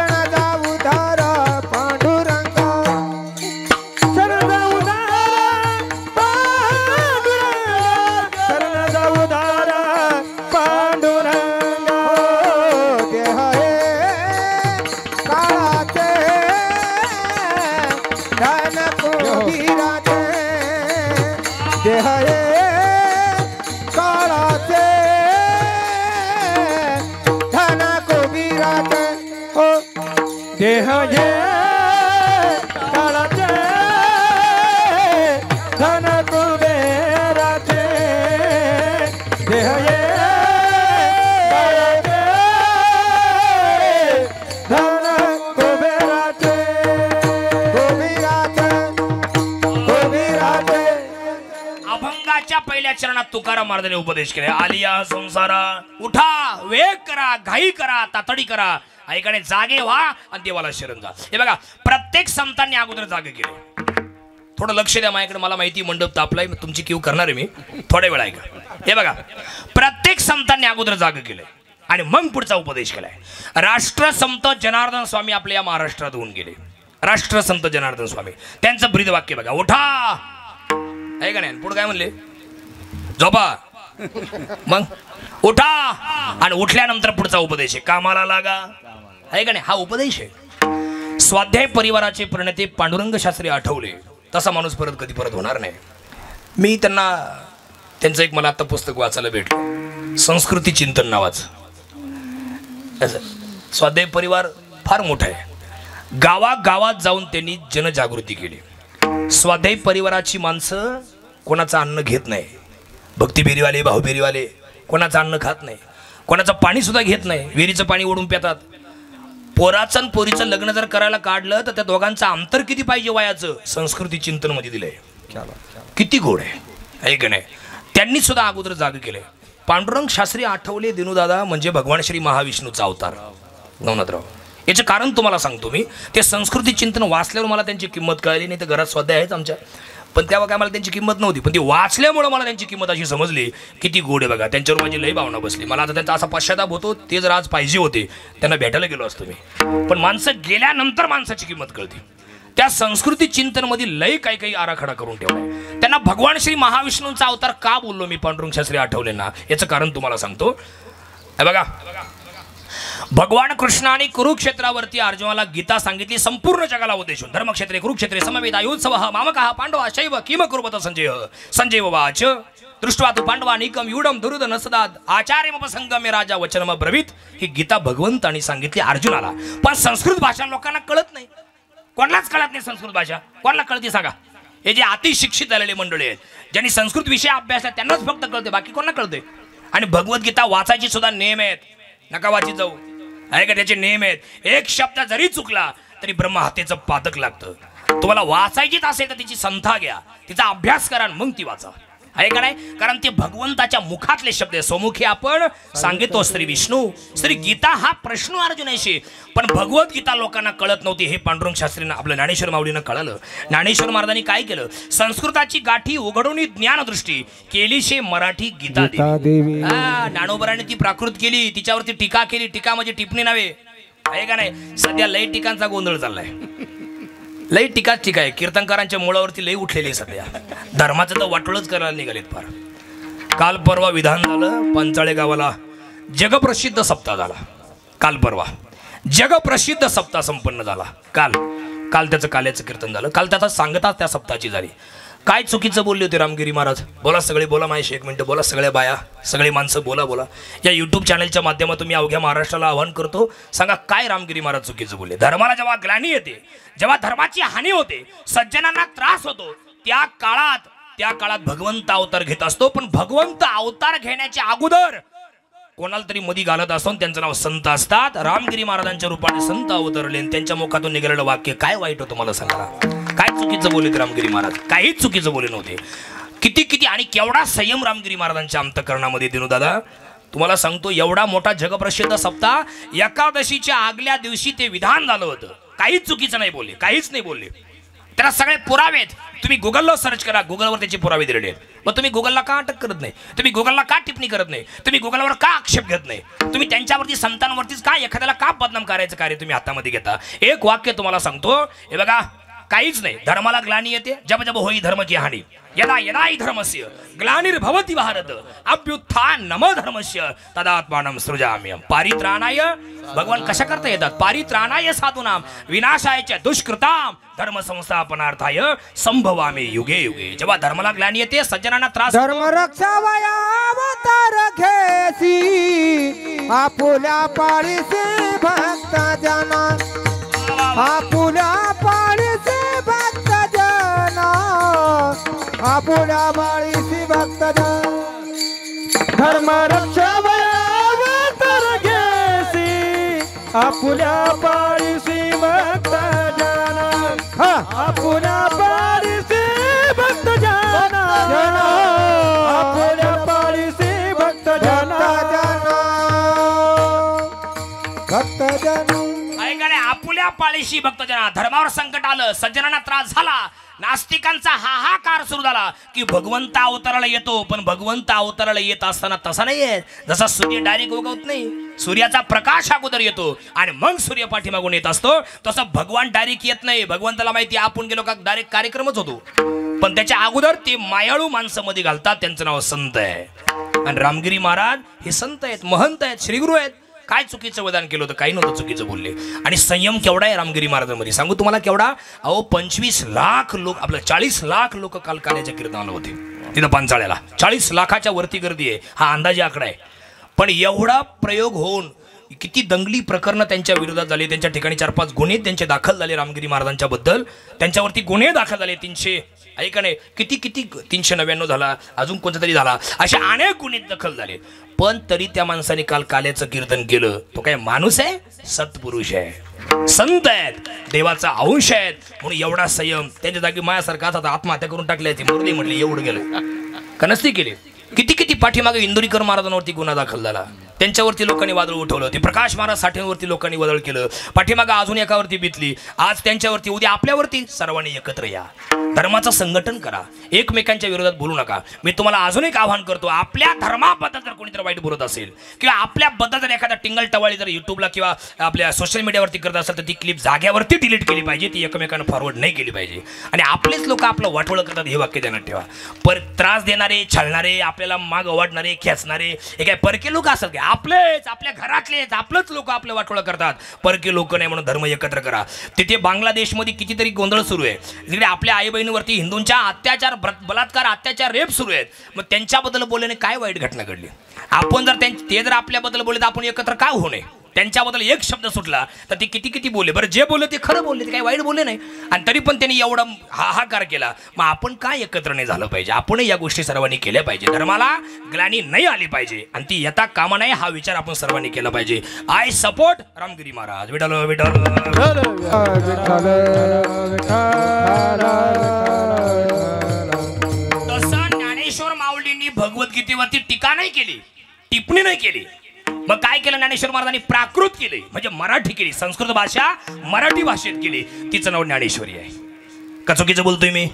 शरणाचा उद्धारा पांडुरंग, शरणाचा उद्धारा पांडुरंग, शरणाचा उद्धारा पांडुरंग. देह हे काळाचे धन कुबीराचे, देह हे काळाचे धन कुबीराचे, हो देह हे काळाचे धन कुबेराचे, देह हे काळाचे धन कुबेराचे, कुबेराचे, कुबेराचे. अभंगाच्या पहिल्या चरणात तुकाराम महाराजांनी उपदेश केले. आलिया संसारा उठा वेग करा, घाई करा, तातडी करा, ऐकाने जागे व्हा आणि देवाला शरण जा. हे बघा, प्रत्येक संतांनी अगोदर जागे केले. थोडं लक्ष द्या माझ्याकडे, मला माहिती मंडप तापलाय, तुमची क्यू करणार आहे मी, थोड्या वेळ ऐका. हे बघा, प्रत्येक संतांनी अगोदर जागे केले. आणि मग पुढचा उपदेश केलाय। राष्ट्रसंत जनार्दन स्वामी आपल्या या महाराष्ट्रात होऊन गेले। राष्ट्रसंत जनार्दन स्वामी त्यांचं ब्रीद वाक्य बघा, उठा आहे का नाही, पुढे काय म्हणले, झोपा, मग उठा आणि उठल्यानंतर पुढचा उपदेश आहे, कामाला लागा, आहे का नाही, हा उपदेश आहे। स्वाध्याय परिवाराचे प्रणेते पांडुरंग शास्त्री आठवले, तसा माणूस कधी परत होणार नाही। मी त्यांचं एक मला आता पुस्तक वाचायला भेटलं, संस्कृती चिंतन नावाचं। स्वाध्याय परिवार फार मोठा आहे, गावागावात जाऊन त्यांनी जनजागृती केली। स्वाध्याय परिवाराची माणसं कोणाचं अन्न घेत नाही, भक्ती बेरीवाले, भाऊ बेरीवाले कोणाचं अन्न खात नाही, कोणाचं पाणी सुद्धा घेत नाही, विहिरीचं पाणी ओढून पितात। पोराचं आणि पोरीचं लग्न जर करायला काढलं तर त्या दोघांचं अंतर किती पाहिजे वयाचं, संस्कृती चिंतन मध्ये दिलंय, किती गोड आहे का नाही। त्यांनी सुद्धा अगोदर जाग केलंय। पांडुरंग शास्त्री आठवले दिनूदादा म्हणजे भगवान श्री महाविष्णूचा अवतार नवनाथराव। याचं कारण तुम्हाला सांगतो मी, ते संस्कृती चिंतन वाचल्यावर मला त्यांची किंमत कळली, नाही तर घरात स्वाध्याय आहेच आमच्या, पण तेव्हा काय मला त्यांची किंमत नव्हती, पण ती वाचल्यामुळे मला त्यांची किंमत अशी समजली, किती गोड आहे बघा। त्यांच्यावर माझी लई भावना बसली, मला आता त्यांचा असा पश्चाताप होतो, ते जर आज पाहिजे होते त्यांना भेटायला गेलो असतो मी, पण माणसं गेल्यानंतर माणसाची किंमत कळते। त्या संस्कृती चिंतन मध्ये लई काही आराखडा करून ठेवलाय। त्यांना भगवान श्री महाविष्णूंचा अवतार का बोललो मी पांडुरंग शास्त्री आठवलेंना, याचं कारण तुम्हाला सांगतो। बघा, भगवान कृष्णाने कुरुक्षेत्रावरती अर्जुनाला गीता सांगितली, संपूर्ण जगाला उद्देशून, धर्मक्षेत्रे कुरुक्षेत्रे समवेत आयुत्सवः मामकः पांडवा शैव किम कुर्वत संजय उवाच दृष्ट्वा तु पांडवानीकं यूढं दुरुदन सदाद आचार्यमुपसंगम्य राजा वचनम ब्रवीत। ही गीता भगवंतांनी सांगितली अर्जुनाला, पण संस्कृत भाषा लोकांना कळत नाही, कोणालाच कळत नाही संस्कृत भाषा। कोणाला कळते सांगा, हे जे अतिशिक्षित झालेले मंडळी आहेत, ज्यांनी संस्कृत विषय अभ्यास आहे त्यांनाच फक्त कळते, बाकी कोणाला कळते। आणि भगवद्गीता वाचायची सुद्धा नेम आहेत, नका वाची जाऊ, आहे का, त्याचे नेम आहेत। एक शब्द जरी चुकला तरी ब्रह्म हत्येचं पातक लागतं। तुम्हाला वाचायचीच असेल तर तिची संथा घ्या, तिचा अभ्यास करा, मग ती वाचा, आहे का नाही, कारण ते भगवंताच्या मुखातले शब्द आहे। स्वमुखी आपण सांगितो श्री विष्णू, श्री गीता हा प्रश्न अर्जुनाशी, पण भगवद्गीता लोकांना कळत नव्हती, हे पांडुरंग शास्त्रींना आपल्या ज्ञानेश्वर माऊलीनं कळालं। ज्ञानेश्वर महाराजांनी काय केलं, संस्कृताची गाठी उघडून ज्ञानदृष्टी केली शे मराठी गीता देवी। ज्ञानोबराने ती प्राकृत केली, तिच्यावरती टीका केली, टीका म्हणजे टिप्पणी नव्हे, आहे का नाही। सध्या लई टीकांचा गोंधळ चाललाय, लई टीकाच टीका आहे, कीर्तनकारांच्या मुळावरती लई उठलेली सध्या, धर्माचं तर वाटोळच करायला निघालेत फार। काल परवा विधान झालं, पंचाळे गावाला जगप्रसिद्ध सप्ताह झाला, काल परवा जगप्रसिद्ध सप्ताह संपन्न झाला। काल त्याचं काल्याचं कीर्तन झालं, काल त्याचा सांगता त्या सप्ताहाची झाली। काय चुकीचं बोलले होते रामगिरी महाराज, बोला सगळे, बोला माझ्याशी एक मिनिट बोला, सगळ्या बाया सगळे माणसं बोला। या यूट्यूब चॅनलच्या माध्यमातून मी अवघ्या महाराष्ट्राला आवाहन करतो, सांगा काय रामगिरी महाराज चुकीचं बोलले। धर्माला जेव्हा ग्लानी येते, जेव्हा धर्माची हानी होते, सज्जनांना त्रास होतो, त्या काळात भगवंत अवतार घेत असतो, पण भगवंत अवतार घेण्याच्या अगोदर कोणाला तरी मधी घालत असतो, त्यांचं नाव संत असतात। रामगिरी महाराजांच्या रूपाने संत अवतरले, त्यांच्या मुखातून निघालेलं वाक्य काय वाईट होतं मला सांगा, काय चुकीचं बोलले रामगिरी महाराज, काहीच चुकीचं बोलले नव्हते। किती आणि केवढा संयम रामगिरी महाराजांच्या अंतःकरणामध्ये दिनूदादा, तुम्हाला सांगतो, एवढा मोठा जगप्रसिद्ध सप्ताह एकादशीच्या आगल्या दिवशी ते विधान झालं होतं, काहीच चुकीचं नाही बोलले, काहीच नाही बोलले। त्याला सगळे पुरावे, तुम्ही गुगलला सर्च करा, गुगलवर त्याचे पुरावे दिलेले आहेत। मग तुम्ही गुगलला का अटक करत नाही, तुम्ही गुगलला का टिप्पणी करत नाही, तुम्ही गुगलवर का आक्षेप घेत नाही, तुम्ही त्यांच्यावरती संतांवरतीच का एखाद्याला का बदनाम करायचं कार्य तुम्ही हातामध्ये घेता। एक वाक्य तुम्हाला सांगतो, हे बघा, काहीच नाही, धर्माला ग्लानी येते, जब जब होई धर्म की हानी, यदा यदा हि धर्मस्य ग्लानिर्भवति भारत अभ्युत्थानम धर्मस्य तदात्मानं सृजाम्यहम्। पारित्राणाय भगवान कशा करता येतात, पारित्राणाय साधूनां विनाशाय च दुष्कृतां धर्म संस्थापनार्थाय संभवामी युगे युगे। जेव्हा धर्माला ग्लानी येते, सज्जनांना त्रास, धर्म रक्षावया अवतार घेसी, आपुल्या पाळीचे भक्त जना, आपुल्या पाळीचे भक्त जना, आपुल्या पाळीचे भक्त जन। धर्म रक्षावया अवतार घेसी, आपुल्या पाळीचे भक्त जना, आपुल्या पाळीचे भक्त जना, आपुल्या पाळीचे भक्त जना, भक्त जना, आपुल्या पाळीशी भक्तजना। धर्मावर संकट आलं, सज्जनांना त्रास झाला, नास्तिकांचा हाहाकार सुरू झाला की भगवंत अवताराला येतो, पण भगवंत अवताराला येत असताना तसा नाही आहे. जसा सूर्य डायरेक्ट उगवत नाही, सूर्याचा प्रकाश अगोदर येतो आणि मग सूर्य पाठीमागून येत असतो, तसं भगवान डायरेक्ट येत नाही. भगवंताला माहिती आपण गेलो का डायरेक्ट कार्यक्रमच होतो, पण त्याच्या अगोदर ते मायाळू माणसं मध्ये घालतात. त्यांचं नाव संत आहे. आणि रामगिरी महाराज हे संत आहेत, महंत आहेत, श्रीगुरु आहेत. काय चुकीचं वदान केलं होतं, काही नव्हतं चुकीचं बोलले. आणि संयम केवढा आहे रामगिरी महाराजांमध्ये सांगू तुम्हाला केवढा. अहो 25 लाख लोक, आपलं 40 लाख लोक काल काल्याच्या कीर्तनाला होते तिथं पांचाळ्याला. 40 लाखाच्या वरती गर्दी आहे, हा अंदाजे आकडा आहे. पण एवढा प्रयोग होऊन किती दंगली प्रकरणं त्यांच्या विरोधात झाली. त्यांच्या ठिकाणी 4-5 गुन्हे त्यांचे दाखल झाले रामगिरी महाराजांच्या बद्दल. त्यांच्यावरती गुन्हे दाखल झाले 300, ऐका नाही किती 399 झाला, अजून कोणता तरी झाला, असे अनेक गुन्हे दाखल झाले. पण तरी त्या माणसाने काल काल्याचं कीर्तन केलं. तो काय माणूस आहे, सत्पुरुष आहे, संत आहेत, देवाचा अंश आहेत. म्हणून एवढा संयम. त्यांच्या जागी माझ्यासारखा आता आत्महत्या करून टाकली ती मुरली म्हटली एवढं गेलं का नसती केली. किती पाठीमागे इंदुरीकर महाराजांवरती गुन्हा दाखल झाला, त्यांच्यावरती लोकांनी वादळ उठवलं. ते प्रकाश महाराज साठेंवरती लोकांनी वादळ केलं. पाठीमागे अजून एकावरती बितली, आज त्यांच्यावरती, उद्या आपल्यावरती. सर्वांनी एकत्र या, धर्माचं संघटन करा, एकमेकांच्या विरोधात बोलू नका. मी तुम्हाला अजून एक आवाहन करतो, आपल्या धर्माबद्दल जर कोणीतरी वाईट बोलत असेल किंवा आपल्याबद्दल जर एखादा टिंगल टवाळी जर युट्यूबला किंवा आपल्या सोशल मीडियावरती करत असेल तर ती क्लिप जाग्यावरती डिलीट केली पाहिजे, ती एकमेकांना फॉरवर्ड नाही केली पाहिजे. आणि आपलेच लोक आपलं वाटोळं करतात हे वाक्य ध्यानात ठेवा. त्रास देणारे, छळणारे, आपल्याला माग ओवाडणारे, खेचणारे हे काय परके लोक असेल काय, आपलेच, आपल्या घरातलेच, आपलंच लोक आपलं वाटोळं करतात. परके लोक नाही म्हणून धर्म एकत्र करा. तिथे बांगलादेशमध्ये कितीतरी गोंधळ सुरू आहे, जिकडे आपल्या आई बहिणीवरती हिंदूंच्या अत्याचार, बलात्कार, अत्याचार, रेप सुरू आहेत. मग त्यांच्याबद्दल बोलल्याने काय वाईट घटना घडली. आपण जर ते जर आपल्याबद्दल बोलले तर आपण एकत्र का होऊ नये. त्यांच्याबद्दल एक शब्द सुटला तर ते किती बोलले. बरं, जे बोलले ते खरं बोलले, ते काही वाईट बोलले नाही. आणि तरी पण त्यांनी एवढा हाहाकार केला. मग आपण काय एकत्र नाही झालं पाहिजे. आपणही या गोष्टी सर्वांनी केल्या पाहिजे. धर्माला ग्लानी नाही आली पाहिजे आणि ती येता कामा नाही, हा विचार आपण सर्वांनी केला पाहिजे. I support Ramgiri Maharaj. विठ्ठल विठ्ठल. तसं ज्ञानेश्वर माऊलींनी भगवद्गीतेवरती टीका नाही केली, टिप्पणी नाही केली. मग काय केलं ज्ञानेश्वर महाराजांनी, प्राकृत केली, म्हणजे मराठी केली, संस्कृत भाषा मराठी भाषेत केली. तिचं नाव ज्ञानेश्वरी आहे. का चुकीचं बोलतोय मी?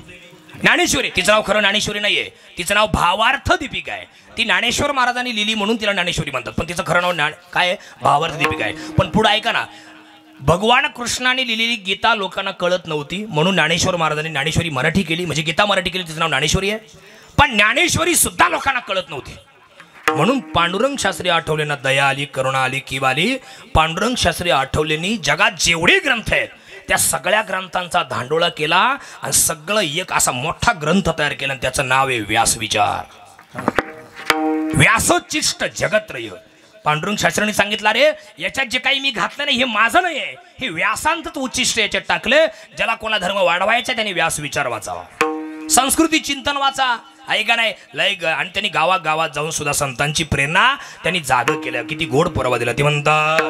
ज्ञानेश्वरी, तिचं नाव खरं ज्ञानेश्वरी नाहीये, तिचं नाव भावार्थ दीपिका आहे. ती ज्ञानेश्वर महाराजांनी लिहिली म्हणून तिला ज्ञानेश्वरी म्हणतात, पण तिचं खरं नाव काय आहे? भावार्थ दीपिका आहे. पण पुढे ऐका ना, भगवान कृष्णाने लिहिलेली गीता लोकांना कळत नव्हती म्हणून ज्ञानेश्वर महाराजांनी ज्ञानेश्वरी मराठी केली, म्हणजे गीता मराठी केली, तिचं नाव ज्ञानेश्वरी आहे. पण ज्ञानेश्वरी सुद्धा लोकांना कळत नव्हती म्हणून पांडुरंग शास्त्री आठवलेंना दया आली, करुणा आली, कीव आली. पांडुरंग शास्त्री आठवलेंनी जगात जेवढे ग्रंथ आहेत त्या सगळ्या ग्रंथांचा धांडोळा केला आणि सगळं एक असा मोठा ग्रंथ तयार केला. आणि त्याचं नाव आहे व्यासविचार. व्यासोच्चिष्ट जगत्रय. पांडुरंग शास्त्रींनी सांगितलं, अरे याच्यात जे काही मी घातलं नाही हे माझं नाही आहे, हे व्यासांतच उच्चिष्ट याच्यात टाकले. ज्याला कोणा धर्म वाढवायचा त्याने व्यास विचार वाचावा, संस्कृती चिंतन वाचा. ऐका नाही लय. आणि त्यांनी गावागावात जाऊन सुद्धा संतांची प्रेरणा त्यांनी जाग केल्या. किती गोड पुरावा दिला. ते म्हणतात,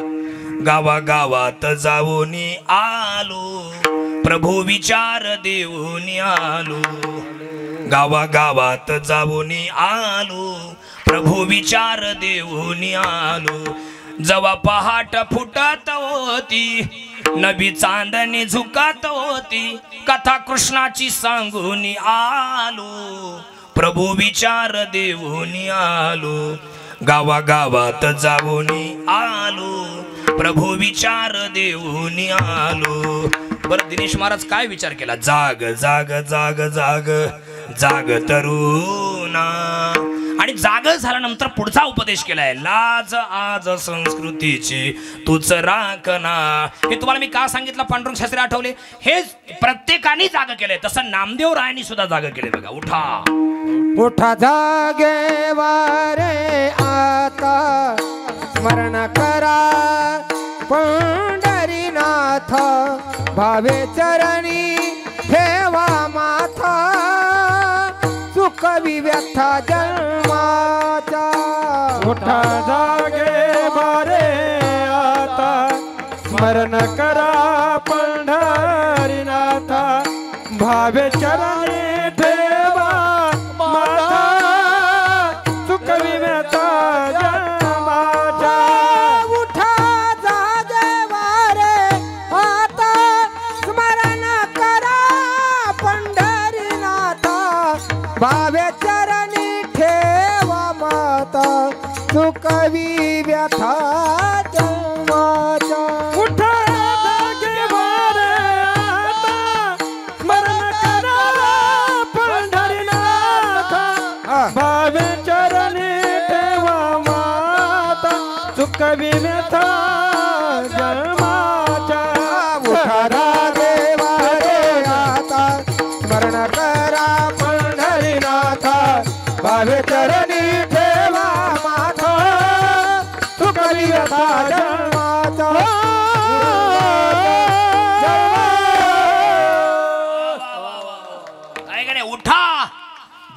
गावागावात जाऊन आलो, प्रभू विचार देऊन आलो. गावागावात जाऊन आलो, प्रभू विचार देऊन आलो. जवा पहाट फुटत होती, नबी चांदणी झुकत होती, कथा कृष्णाची सांगून आलो, प्रभू विचार देऊन आलो. गावागावात जाऊन आलो, प्रभू विचार देऊन आलो. बरं, दिनेश महाराज काय विचार केला? जाग जाग जाग जाग जाग तरुणा. आणि जाग झाल्यानंतर पुढचा उपदेश केलाय, लाज आज संस्कृतीची तूच राखना. हे तुम्हाला मी का सांगितलं? पांडुरंग शास्त्री आठवले हे प्रत्येकाने जाग केलंय, तसं नामदेव रायांनी सुद्धा जाग केले. बघा, उठा उठा जागे वारे आता, स्मरण करा पंढरीनाथ, भावे चरणी ठेवा माथा, सुखवी व्यथा जन्माचा. उठा जागे वारे आता, स्मरण करा पंढरीनाथ, भावे चरणी ठेवा माता, सुखवी व्यथा जन्माचा. उठा जागे वारे आता, स्मरण करा पंढरीनाथ, व्यथा जन्माच्या उठा जागे वारे आता स्मरण करा पंढरीनाथ भावे चरणी ठेवा माता चुकवी व्यथा जन्माच्या उठा जागे वारे आता स्मरण करा पंढरीनाथ भावे चरणी ठेवा माता चुकवी व्यथा जन्माच्या उठा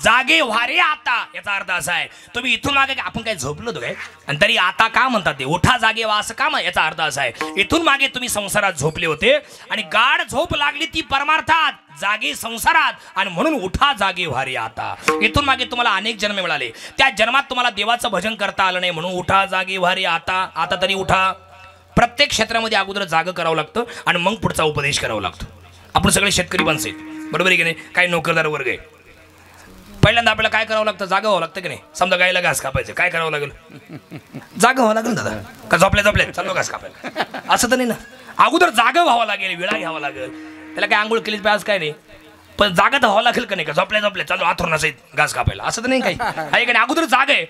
जागे व्हारे आता, याचा अर्थ असा आहे तुम्ही इथून मागे आपण काय झोपलो होतो काय आणि तरी आता का म्हणतात ते उठा जागे व्हा असं का, याचा अर्थ असा आहे इथून मागे तुम्ही संसारात झोपले होते आणि गाढ झोप लागली ती परमार्थात जागे संसारात आणि म्हणून उठा जागे व्हारे आता. इथून मागे तुम्हाला अनेक जन्म मिळाले, त्या जन्मात तुम्हाला देवाचं भजन करता आलं नाही म्हणून उठा जागे व्हारे आता. आता तरी उठा. प्रत्येक क्षेत्रामध्ये अगोदर जागं करावं लागतं आणि मग पुढचा उपदेश करावा लागतो. आपण सगळे शेतकरी माणसं आहेत, बरोबर आहे की नाही, काही नोकरदार वर्ग आहे. पहिल्यांदा आपल्याला काय करावं लागतं, जागं व्हावं लागतं की नाही. समजा गायला घास कापायचं, काय करावं लागेल, जागं व्हावं लागेल दादा. का झोपले चाललो घास कापायला, असं तर नाही ना. अगोदर जागं व्हावं लागेल, वेळा घ्यावा लागेल. त्याला काय आंघोळ केलीच पाहिजे काय नाही, पण जागा तर व्हावं लागेल का नाही. का झोपले चाललो आथरून असायचं घास कापायला, असं तर नाही काही आहे का नाही. अगोदर जागा आहे.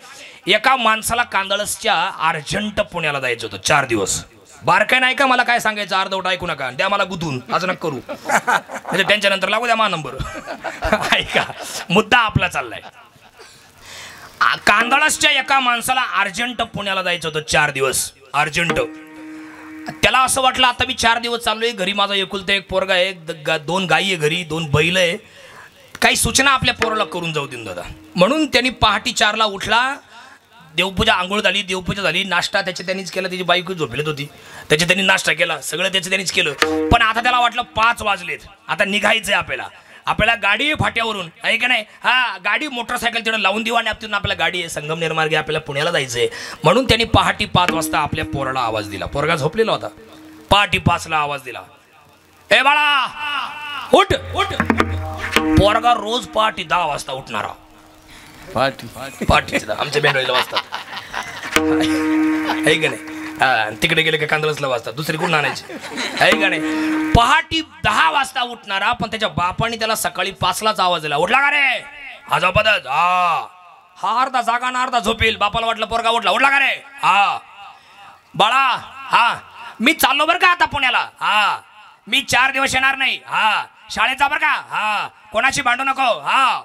एका माणसाला कांदळसच्या अर्जंट पुण्याला जायचं होतं 4 दिवस. बारकाय नाही का मला काय सांगायचं, अर्धवट ऐकू नका, द्या मला गुदून आज नका करू, म्हणजे त्यांच्या नंतर लागू द्या मा नंबर. ऐका, मुद्दा आपला चाललाय. कांदळसच्या एका माणसाला अर्जंट पुण्याला जायचं होतं 4 दिवस अर्जंट. त्याला असं वाटलं आता मी 4 दिवस चाललोय, घरी माझा एकुलता एक पोरगा आहे, 2 गायी आहे घरी, 2 बैल आहे, काही सूचना आपल्या पोराला करून जाऊ देऊन दादा. म्हणून त्यांनी पहाटे 4ला उठला, देवपूजा, आंघोळ झाली, देवपूजा झाली, नाश्ता त्याच्या त्यांनीच केला, त्याची बायको झोपलेत होती, त्याच्या त्यांनी नाश्ता केला, सगळं त्याचं त्यांनीच केलं. पण आता त्याला वाटलं 5 वाजलेत, आता निघायचंय आपल्याला गाडी फाट्यावरून आहे का नाही. हा गाडी मोटरसायकल तिकडे लावून देऊ आणि आपल्याला गाडी आहे, संगमनेर मार्गे आपल्याला पुण्याला जायचंय. म्हणून त्यांनी पहाटे 5 वाजता आपल्या पोराला आवाज दिला. पोरगा झोपलेला होता, पहाटे 5ला आवाज दिला, ए बाळा उठ उठ. पोरगा रोज पहाटे 10 वाजता उठणारा, पाठी आमच्या बेंडोळीला वाजतात आहे का नाही. तिकडे गेले का कांदळसला वाजतात, दुसरी कुठून आणायची आहे का नाही. पहाटे 10 वाजता उठणारा, पण त्याच्या बापाने त्याला सकाळी 5लाच आवाज दिला, उठला का रे, हा झोपतच, हा अर्धा जागा ना अर्धा झोपेल. बापाला वाटलं पोरगा उठला का रे, हा बाळा, हा मी चाललो बरं का आता पुण्याला, हा मी 4 दिवस येणार नाही, हा शाळेचा बरं का, हा कोणाशी भांडू नको, हा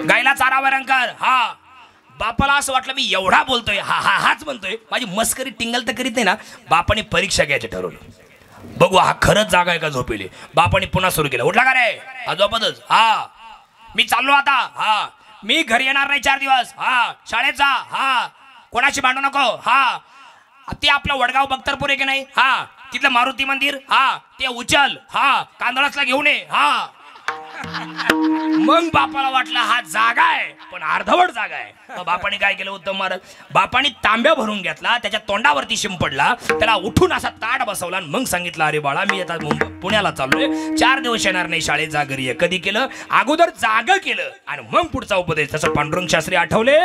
गायला चारा वरंकर, हा. बापाला असं वाटलं मी एवढा बोलतोय, हाच म्हणतोय, माझी मस्करी टिंगल तर करीत नाही ना. बापाने परीक्षा घ्यायचं ठरवलं, बघू हा खरंच जागा आहे का झोपेली. बापाने पुन्हा सुरू केलं, उठला का रे, हा झोपतच, हा मी चाललो आता, हा मी घरी येणार नाही 4 दिवस, हा शाळेचा, हा कोणाशी भांडू नको, हा ते आपलं वडगाव बख्तरपूर आहे की नाही, हा तिथलं मारुती मंदिर, हा ते उचल, हा कांदळसला घेऊन ये, हा. मग बापाला वाटलं हा जागा आहे, पण अर्धवट जागा आहे. मग बापाने काय केलं उत्तम महाराज, बापाने तांब्या भरून घेतला, त्याच्या तोंडावरती शिंपडला, त्याला उठून असा ताट बसवला आणि मग सांगितलं, अरे बाळा मी आता पुण्याला चाललोय, 4 दिवस येणार नाही, शाळेत जा, घरी आहे. कधी केलं, अगोदर जाग केलं आणि मग पुढचा उपदेश. तसं पांडुरंग शास्त्री आठवले,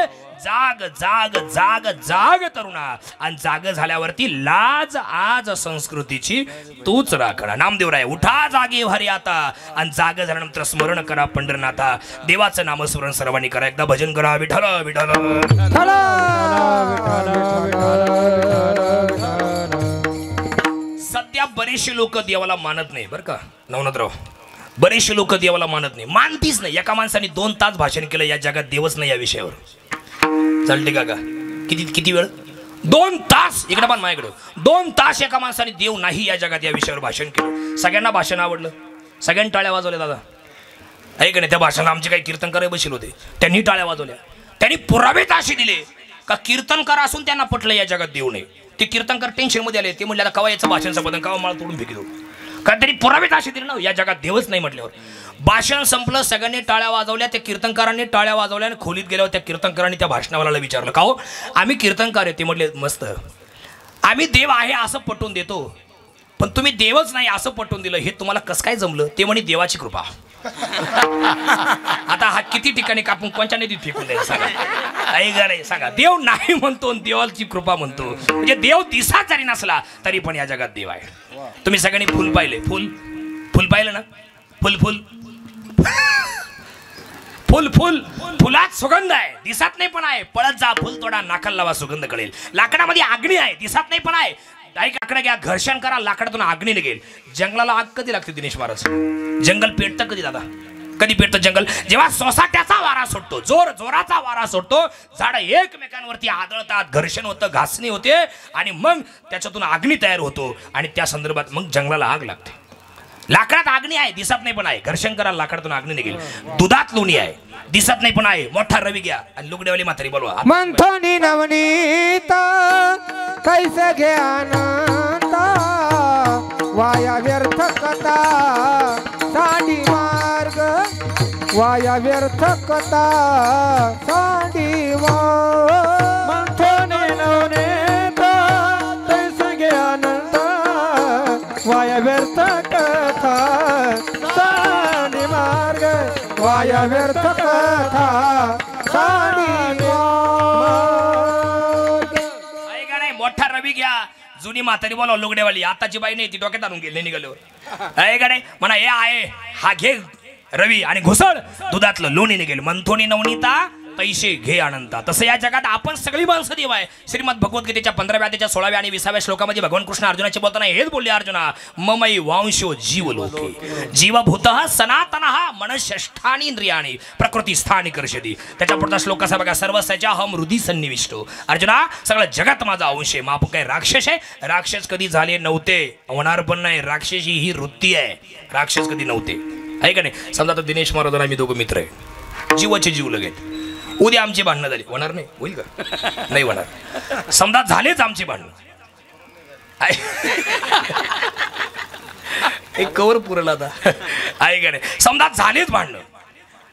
जाग जाग जाग जाग तरुणा, आणि जाग झाल्यावरती लाज आज संस्कृतीची तूच राखणा. नामदेवराय, उठा जागे व्हारे आता, आणि जाग झाल्यानंतर स्मरण करा पंढरनाथा. देवाचं नामस्मरण सर्वांनी करा, एकदा भजन करा, विठ्ठल विठ्ठल. सध्या बरेचसे लोक देवाला मानत नाही बरं का नवनाथराव, बरेचसे लोक देवाला मानत नाही, मानतीच नाही. एका माणसाने 2 तास भाषण केलं, या जगात देवच नाही या विषयावर. चालते का किती वेळ, 2 तास. इकडे पण माझ्याकडे 2 तास एका माणसाने देव नाही या जगात या विषयावर भाषण केलं. सगळ्यांना भाषण आवडलं, सगळ्यांनी टाळ्या वाजवल्या दादा आहे का नाही. त्या भाषणाला आमचे काही कीर्तनकार बसले होते, त्यांनी टाळ्या वाजवल्या. त्यांनी पुरावेच असे दिले का कीर्तनकार असून त्यांना पटलं या जगात देव नाही. ते कीर्तनकार टेन्शन मध्ये आले, ते म्हणले आता कवा याचं भाषण संपलं, कवा मला तोडून फेकी देऊ, कारण त्यांनी पुरावेच असे दिले ना, या जगात देवच नाही म्हटल्यावर. भाषण संपलं, सगळ्यांनी टाळ्या वाजवल्या, त्या कीर्तनकारांनी टाळ्या वाजवल्या, आणि खोलीत गेल्यावर त्या कीर्तनकारांनी त्या भाषणावाल्याला विचारलं, का हो आम्ही कीर्तनकार आहे. ते म्हटले मस्त, आम्ही देव आहे असं पटवून देतो, पण तुम्ही देवच नाही असं पटवून दिलं, हे तुम्हाला कसं काय जमलं. ते म्हणे देवाची कृपा. आता हा किती ठिकाणी कापून कोणत्या नदीत फेकून द्यायला सांगा. आई गाणे सांगा. देव नाही म्हणतो, देवाची कृपा म्हणतो. म्हणजे देव दिसात जरी नसला तरी पण या जगात देव आहे. तुम्ही सगळ्यांनी फुल पाहिले, फुल फुल पाहिलं ना, फुल फुल फुल फुल फुलात सुगंध आहे, दिसत नाही पण आहे. पळत जा, फुल तोडा, नाकाला लावा, सुगंध कळेल. लाकडामध्ये अग्नी आहे, दिसत नाही पण आहे. एक आकडा घ्या, घर्षण करा, लाकडातून अग्नी निघेल. जंगलाला आग कधी लागते दिनेश महाराज? जंगल पेटतं कधी दादा? कधी पेटतं जंगल? जेव्हा सोसाट्याचा वारा सुटतो, जोराचा वारा सुटतो, झाडं एकमेकांवरती आदळतात, घर्षण होतं, घासणी होते आणि मग त्याच्यातून अग्नी तयार होतो आणि त्या संदर्भात मग जंगलाला आग लागते. लाकडात अग्नी आहे, दिसत नाही पण आहे. घर्षण करा, लाकडातून अग्नी निघेल. दुधात लोणी आहे, दिसत नाही पण आहे. मोठा रवी घ्या आणि लुगडेवाली म्हातारी बोलवा. मंथनी नवनीत कैसे घे अनंत, वाया व्यर्थ कथा सांडी मार्ग, वाया व्यर्थ कथा सांडी मार्ग. मंथनी नवनीत कैसे घे अनंत, वाया व्यर्थ कथा सांडी मार्ग, वाया व्यर्थ कथा सांडी मार्ग. ऐका नाही, मोठा रवी घ्या, जुनी म्हातारी बोलाव, लुगडेवाली. आताची बाई नाही, ती डोक्यात आणून गेली निघाल्यावर. ऐका नाही म्हणा, हे आहे हा घे रवी आणि घुसळ, दुधातलं लोणी निघेल. मंथोनी नवनीता पैसे घे अनंता. तसं या जगात आपण सगळी माणसं देव आहे. श्रीमद भगवद्गीतेच्या 15व्या अध्यायाच्या 16व्या आणि 20व्या श्लोकामध्ये भगवान कृष्ण अर्जुनाचे बोलताना हेच बोलले, अर्जुना ममई वांशो जीव लोके जीवभूतः सनातनः मनःष्ठानी इंद्रियाणी प्रकृती स्थानी कर्षती. त्याच्या पुढचा श्लोक कसा बघा, सर्वस्याच्या हम हृदय सन्निविष्टो. अर्जुना सगळं जगात माझा अंश आहे. माप काय राक्षस आहे? राक्षस कधी झाले नव्हते, होणार पण नाही. राक्षसी ही वृत्ती आहे, राक्षस कधी नव्हते. आहे का नाही? समजा आता दिनेश महाराज आम्ही दोघं मित्र आहे, जीवाचे जीव लगेच. उद्या आमची भांडणं झाली, होणार नाही? होईल का? नाही होणार. समजा झालेच आमची भांडणं, एक कवर पुरला आता. आहे का नाही? समजा झालेच भांडणं,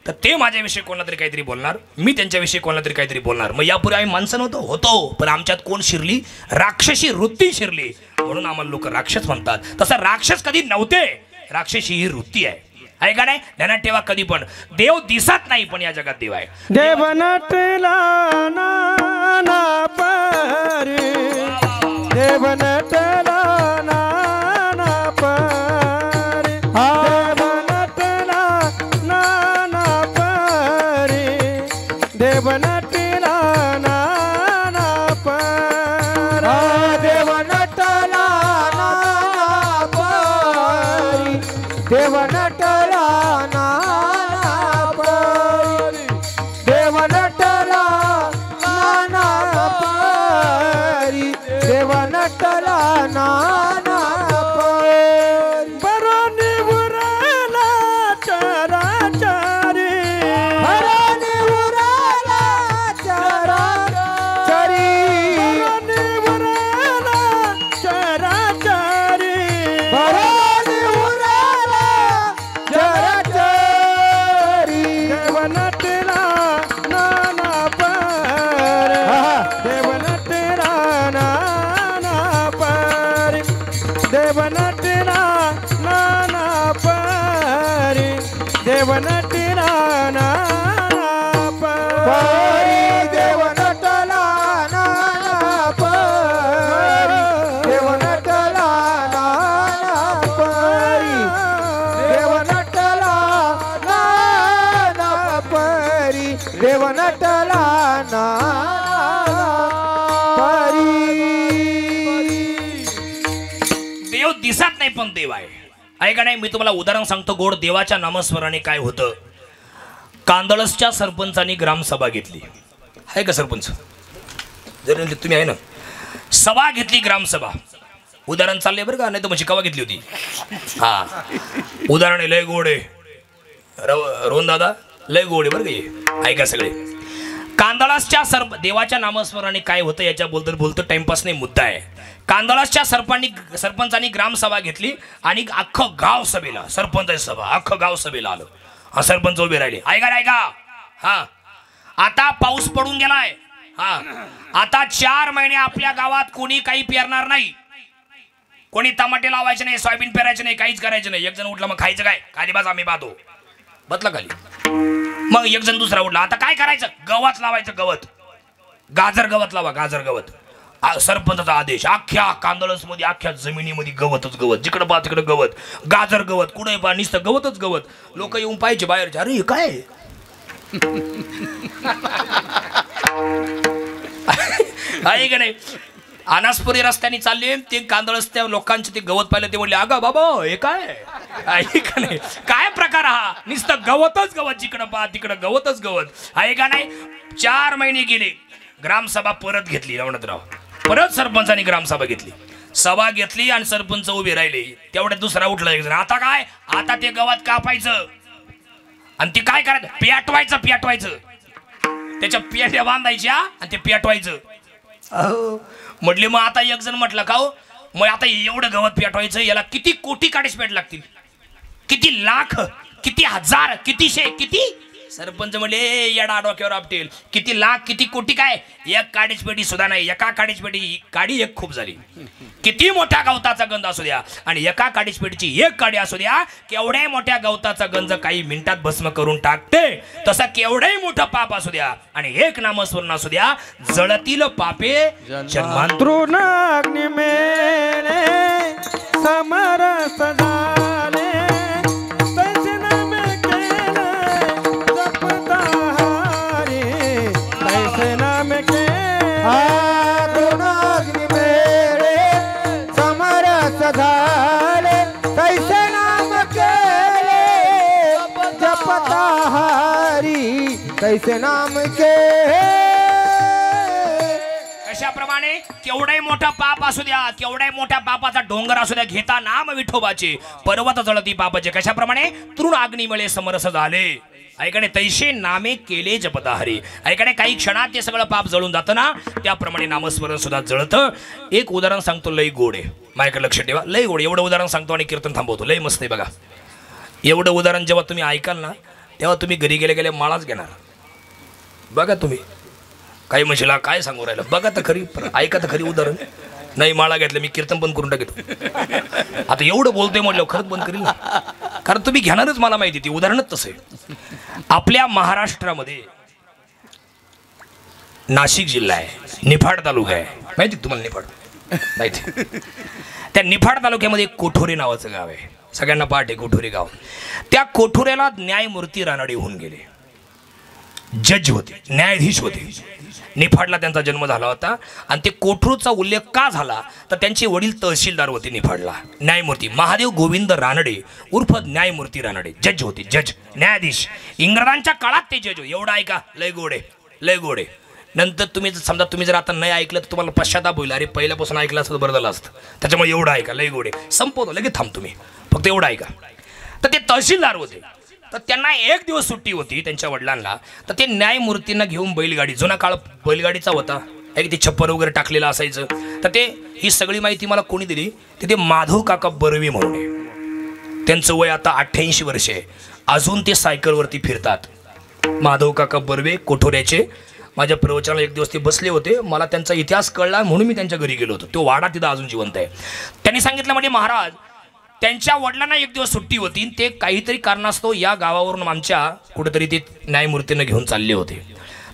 तर ते माझ्याविषयी कोणाला तरी काहीतरी बोलणार, मी त्यांच्याविषयी कोणाला तरी काहीतरी बोलणार. मग यापूर्वी आम्ही माणसं नव्हतो, होतो, पण आमच्यात कोण शिरली? राक्षसी वृत्ती शिरली, म्हणून आम्हाला लोक राक्षस म्हणतात. तसं राक्षस कधी नव्हते, राक्षसी ही वृत्ती आहे. आहे का नाही? ध्यानात ठेवा, कधी पण देव दिसत नाही पण या जगात देव आहे. देव नटला नाना परी, देव नटला नाना परी, देव नटला नाना परी, देव नटला नाना परी, देव नटला नाना परी, देव नटला नाना परी, देव नटला नाना परी, देव नटला नाना परी. बरोनी उरला चराचरी, बरोनी उरला चराचरी, बरोनी उरला चराचरी, बरोनी उरला चराचरी. देव नटला नाना परी, देव नटला नाना परी, देव नटला नाना परी, देव नटला नाना परी, देव नटला नाना परी, देव नटला नाना परी, देव नटला नाना परी, देव नटला नाना परी. देव दिसत नाही पण देव आहे. आहे का नाही? मी तुम्हाला उदाहरण सांगतो गोड. देवाच्या नामस्मरणाने काय होतं? कांदळसच्या सरपंचांनी ग्रामसभा घेतली. आहे का सरपंच? जर तुम्ही आहे ना, सभा घेतली, ग्रामसभा. उदाहरण चाललंय बरं का, नाही तर मग कवा घेतली होती. हा, उदाहरण लय गोड आहे. रोहन दादा लय गोड आहे बरं का हे. ऐका सगळे. कांदळसच्या देवाच्या नामस्मरणाने काय होतं याच्या बोलतो टाइमपास नाही, मुद्दा आहे. कांदळसच्या सरपंचांनी ग्रामसभा घेतली आणि अख्खं गाव सभेला, सरपंचाची सभा, अख्खं गाव सभेला आलं. हा, सरपंच उभे राहिले. ऐका. हा, आता पाऊस पडून गेलाय. हा, आता 4 महिने आपल्या गावात कोणी काही पेरणार नाही, कोणी टमाटे लावायचे नाही, सोयाबीन पेरायचे नाही, काहीच करायचं नाही. एक जण उठला, मग खायचं काय? खाली बाज आम्ही पाहतो. बसला खाली. मग एक जण दुसरा उठला. आता काय करायचं? गवत लावायचं. गवत, गाजर गवत लावा, गाजर गवत. सरपंचाचा आदेश. अख्ख्या कांदळस मध्ये, अख्ख्या जमिनीमध्ये गवतच गवत. जिकडे पहा तिकडे गवत, गाजर गवत. कुठे पहा नुसतं गवतच गवत. लोक येऊन पाहिजे बाहेरचे, अरे हे काय आहे का नाही. अनासपुरी रस्त्याने चालले, ते कांदळस त्या लोकांचे ते गवत पाहिलं, ते म्हणले अगं बाबा हे काय आहे का नाही. काय प्रकार हा? नुसतं गवतच गवत. जिकडं पहा तिकडं गवतच गवत आहे का नाही. 4 महिने गेले. ग्रामसभा परत घेतली रवनाथराव. परत सरपंचांनी ग्रामसभा घेतली. सभा घेतली आणि सरपंच उभे राहिले. तेवढ्यात दुसरा उठला एक जण. आता काय? आता ते गवत कापायचं आणि ते काय करायचं? पेटवायचं. पेटवायचं. त्याच्या पेट्या बांधायच्या आणि ते पेटवायचं. म्हटले मग आता एक जण म्हटलं का हो, मग आता एवढं गवत पेटवायचं, याला किती कोटी काडीसपेट लागतील? किती लाख, किती हजार, किती शे, किती? सरपंच म्हणले येडा डोक्यावर आपटेल. किती लाख, किती कोटी काय? एक काडीसपेटी सुद्धा नाही. एका काडीसपेटी काडी एक खूप झाली. किती मोठ्या गवताचा गंज असू द्या आणि एका काडीसपेटीची एक काडी असू द्या, केवढ्या मोठ्या गवताचा गंज काही मिनिटात भस्म करून टाकते. तसा केवढंही मोठं पाप असू द्या आणि एक नामस्मरण असू द्या, जळतील पापे जन्मांतरून मेले समरस झाले. कैसे नाम के. कशाप्रमाणे? केवढाही मोठा पाप असू द्या, केवढाही मोठ्या पापाचा डोंगर असू द्या, घेता नाम विठोबाचे पर्वत जळती पापाचे. कशाप्रमाणे? तृण अग्निमळे समरस झाले. ऐकणे तैसे नामे केले जपताहरी. ऐकणे काही क्षणात ते सगळं पाप जळून जातं ना, त्याप्रमाणे नामस्मरण सुद्धा जळतं. एक उदाहरण सांगतो, लय गोड आहे, माझ्याकडे लक्ष ठेवा. लय गोड. एवढं उदाहरण सांगतो आणि कीर्तन थांबवतो. लय मस्त आहे बघा. एवढं उदाहरण जेव्हा तुम्ही ऐकाल ना, तेव्हा तुम्ही घरी गेले गेले माळाच घेणार. बघा तुम्ही काही म्हशीला काय सांगू राहिलं, बघा तर खरी, ऐका तर खरी उदाहरण. नाही माळा घेतलं मी कीर्तन पण करून टाकतो. आता एवढं बोलतोय म्हटलं खरंच बंद करील ना, कारण तुम्ही घेणारच. मला माहिती ती उदाहरणच तसं आहे. आपल्या महाराष्ट्रामध्ये नाशिक जिल्हा आहे, निफाड तालुका आहे. माहिती तुम्हाला निफाड? माहिती. त्या निफाड तालुक्यामध्ये कोठोरे नावाचं गाव आहे. सगळ्यांना पाठ आहे कोठोरे गाव. त्या कोठोऱ्याला न्यायमूर्ती रानडे होऊन गेले. जज होते, न्यायाधीश होते. निफाडला त्यांचा जन्म झाला होता आणि ते कोठरूरचा उल्लेख का झाला तर त्यांचे वडील तहसीलदार होते निफाडला. न्यायमूर्ती महादेव गोविंद रानडे उर्फ न्यायमूर्ती रानडे जज होते. जज, न्यायाधीश. इंग्रजांच्या काळात ते जज होते. एवढं ऐका, लय गोडे, लय गोडे. नंतर तुम्ही समजा तुम्ही जर आता नाही ऐकलं तर तुम्हाला पश्चाताप होईल. अरे पहिल्यापासून ऐकलं असतं तर बरं झालं असतं. त्याच्यामुळे एवढं ऐका, लय गोडे. संपवतो लगेच, थांब तुम्ही, फक्त एवढं ऐका. तर ते तहसीलदार होते. तर त्यांना एक दिवस सुट्टी होती त्यांच्या वडिलांना. तर ते न्यायमूर्तींना घेऊन बैलगाडी, जुना काळ बैलगाडीचा होता, एक ते छप्पर वगैरे टाकलेलं असायचं. तर ते ही सगळी माहिती मला कोणी दिली, ते माधव काका बर्वे म्हणून आहे. त्यांचं वय आता 88 वर्ष आहे. अजून ते सायकलवरती फिरतात. माधव काका बर्वे कोठोऱ्याचे. माझ्या प्रवचनाला एक दिवस ते बसले होते. मला त्यांचा इतिहास कळला म्हणून मी त्यांच्या घरी गेलो होतो. तो वाडा तिथं अजून जिवंत आहे. त्यांनी सांगितलं म्हणजे महाराज त्यांच्या वडिलांना एक दिवस सुट्टी होती. ते काहीतरी कारणास्तव या गावावरून आमच्या कुठेतरी ते न्यायमूर्तींना घेऊन चालले होते.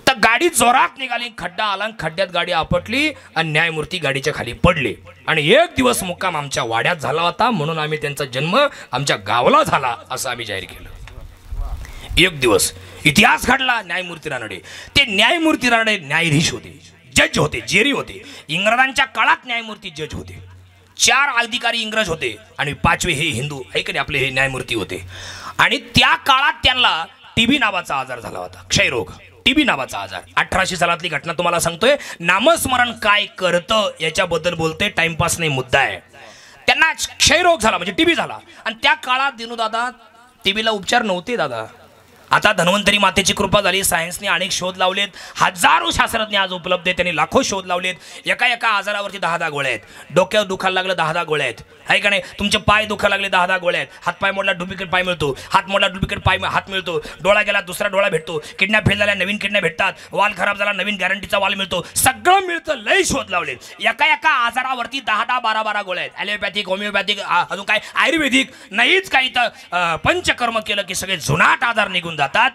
तर गाडी जोरात निघाली, खड्डा आला, खड्ड्यात गाडी आपटली आणि न्यायमूर्ती गाडीच्या खाली पडले. आणि एक दिवस मुक्काम आमच्या वाड्यात झाला होता म्हणून आम्ही त्यांचा जन्म आमच्या गावाला झाला असं आम्ही जाहीर केलं. एक दिवस इतिहास घडला. न्यायमूर्ती रानडे, ते न्यायमूर्ती रानडे न्यायाधीश होते, जज होते, जेरी होते. इंग्रजांच्या काळात न्यायमूर्ती जज होते. 4 अधिकारी इंग्रज होते आणि 5वे हे हिंदू ऐकणे आपले हे न्यायमूर्ती होते. आणि त्या काळात त्यांना टीबी नावाचा आजार झाला होता, क्षयरोग. टीबी नावाचा आजार. 1800 सालातली घटना तुम्हाला सांगतोय. नामस्मरण काय करतं याच्याबद्दल बोलते, टाइमपास नाही, मुद्दा आहे. त्यांना क्षयरोग झाला म्हणजे टीबी झाला. आणि त्या काळात दिनू दादा टीबीला उपचार नव्हते दादा. आता धन्वंतरी मातेची कृपा झाली, सायन्सने अनेक शोध लावलेत, हजारो शास्त्रज्ञ आज उपलब्ध आहेत, त्यांनी लाखो शोध लावलेत. एका आजारावरती 10 गोळ्या आहेत. डोक्यावर दुखायला लागलं 10 गोळ्या आहेत, आहे का नाही. तुमचे पाय दुखायला लागले 10 गोळ्या आहेत. हातपाय मोडला डुप्लिकेट पाय मिळतो, हात मोडला डुप्लिकेट हात मिळतो, डोळा गेला दुसरा डोळा भेटतो, किडन्या फेल झाल्या नवीन किडन्या भेटतात, वाल खराब झाला नवीन गॅरंटीचा वाल मिळतो, सगळं मिळतं. लय शोध लावले. एका आजारावरती 10 12 गोळ्या आहेत. ॲलोपॅथिक, होमिओपॅथिक, अजून काय आयुर्वेदिक नाहीच काही, तर पंचकर्म केलं की सगळे जुनाट आजार निघून जातात.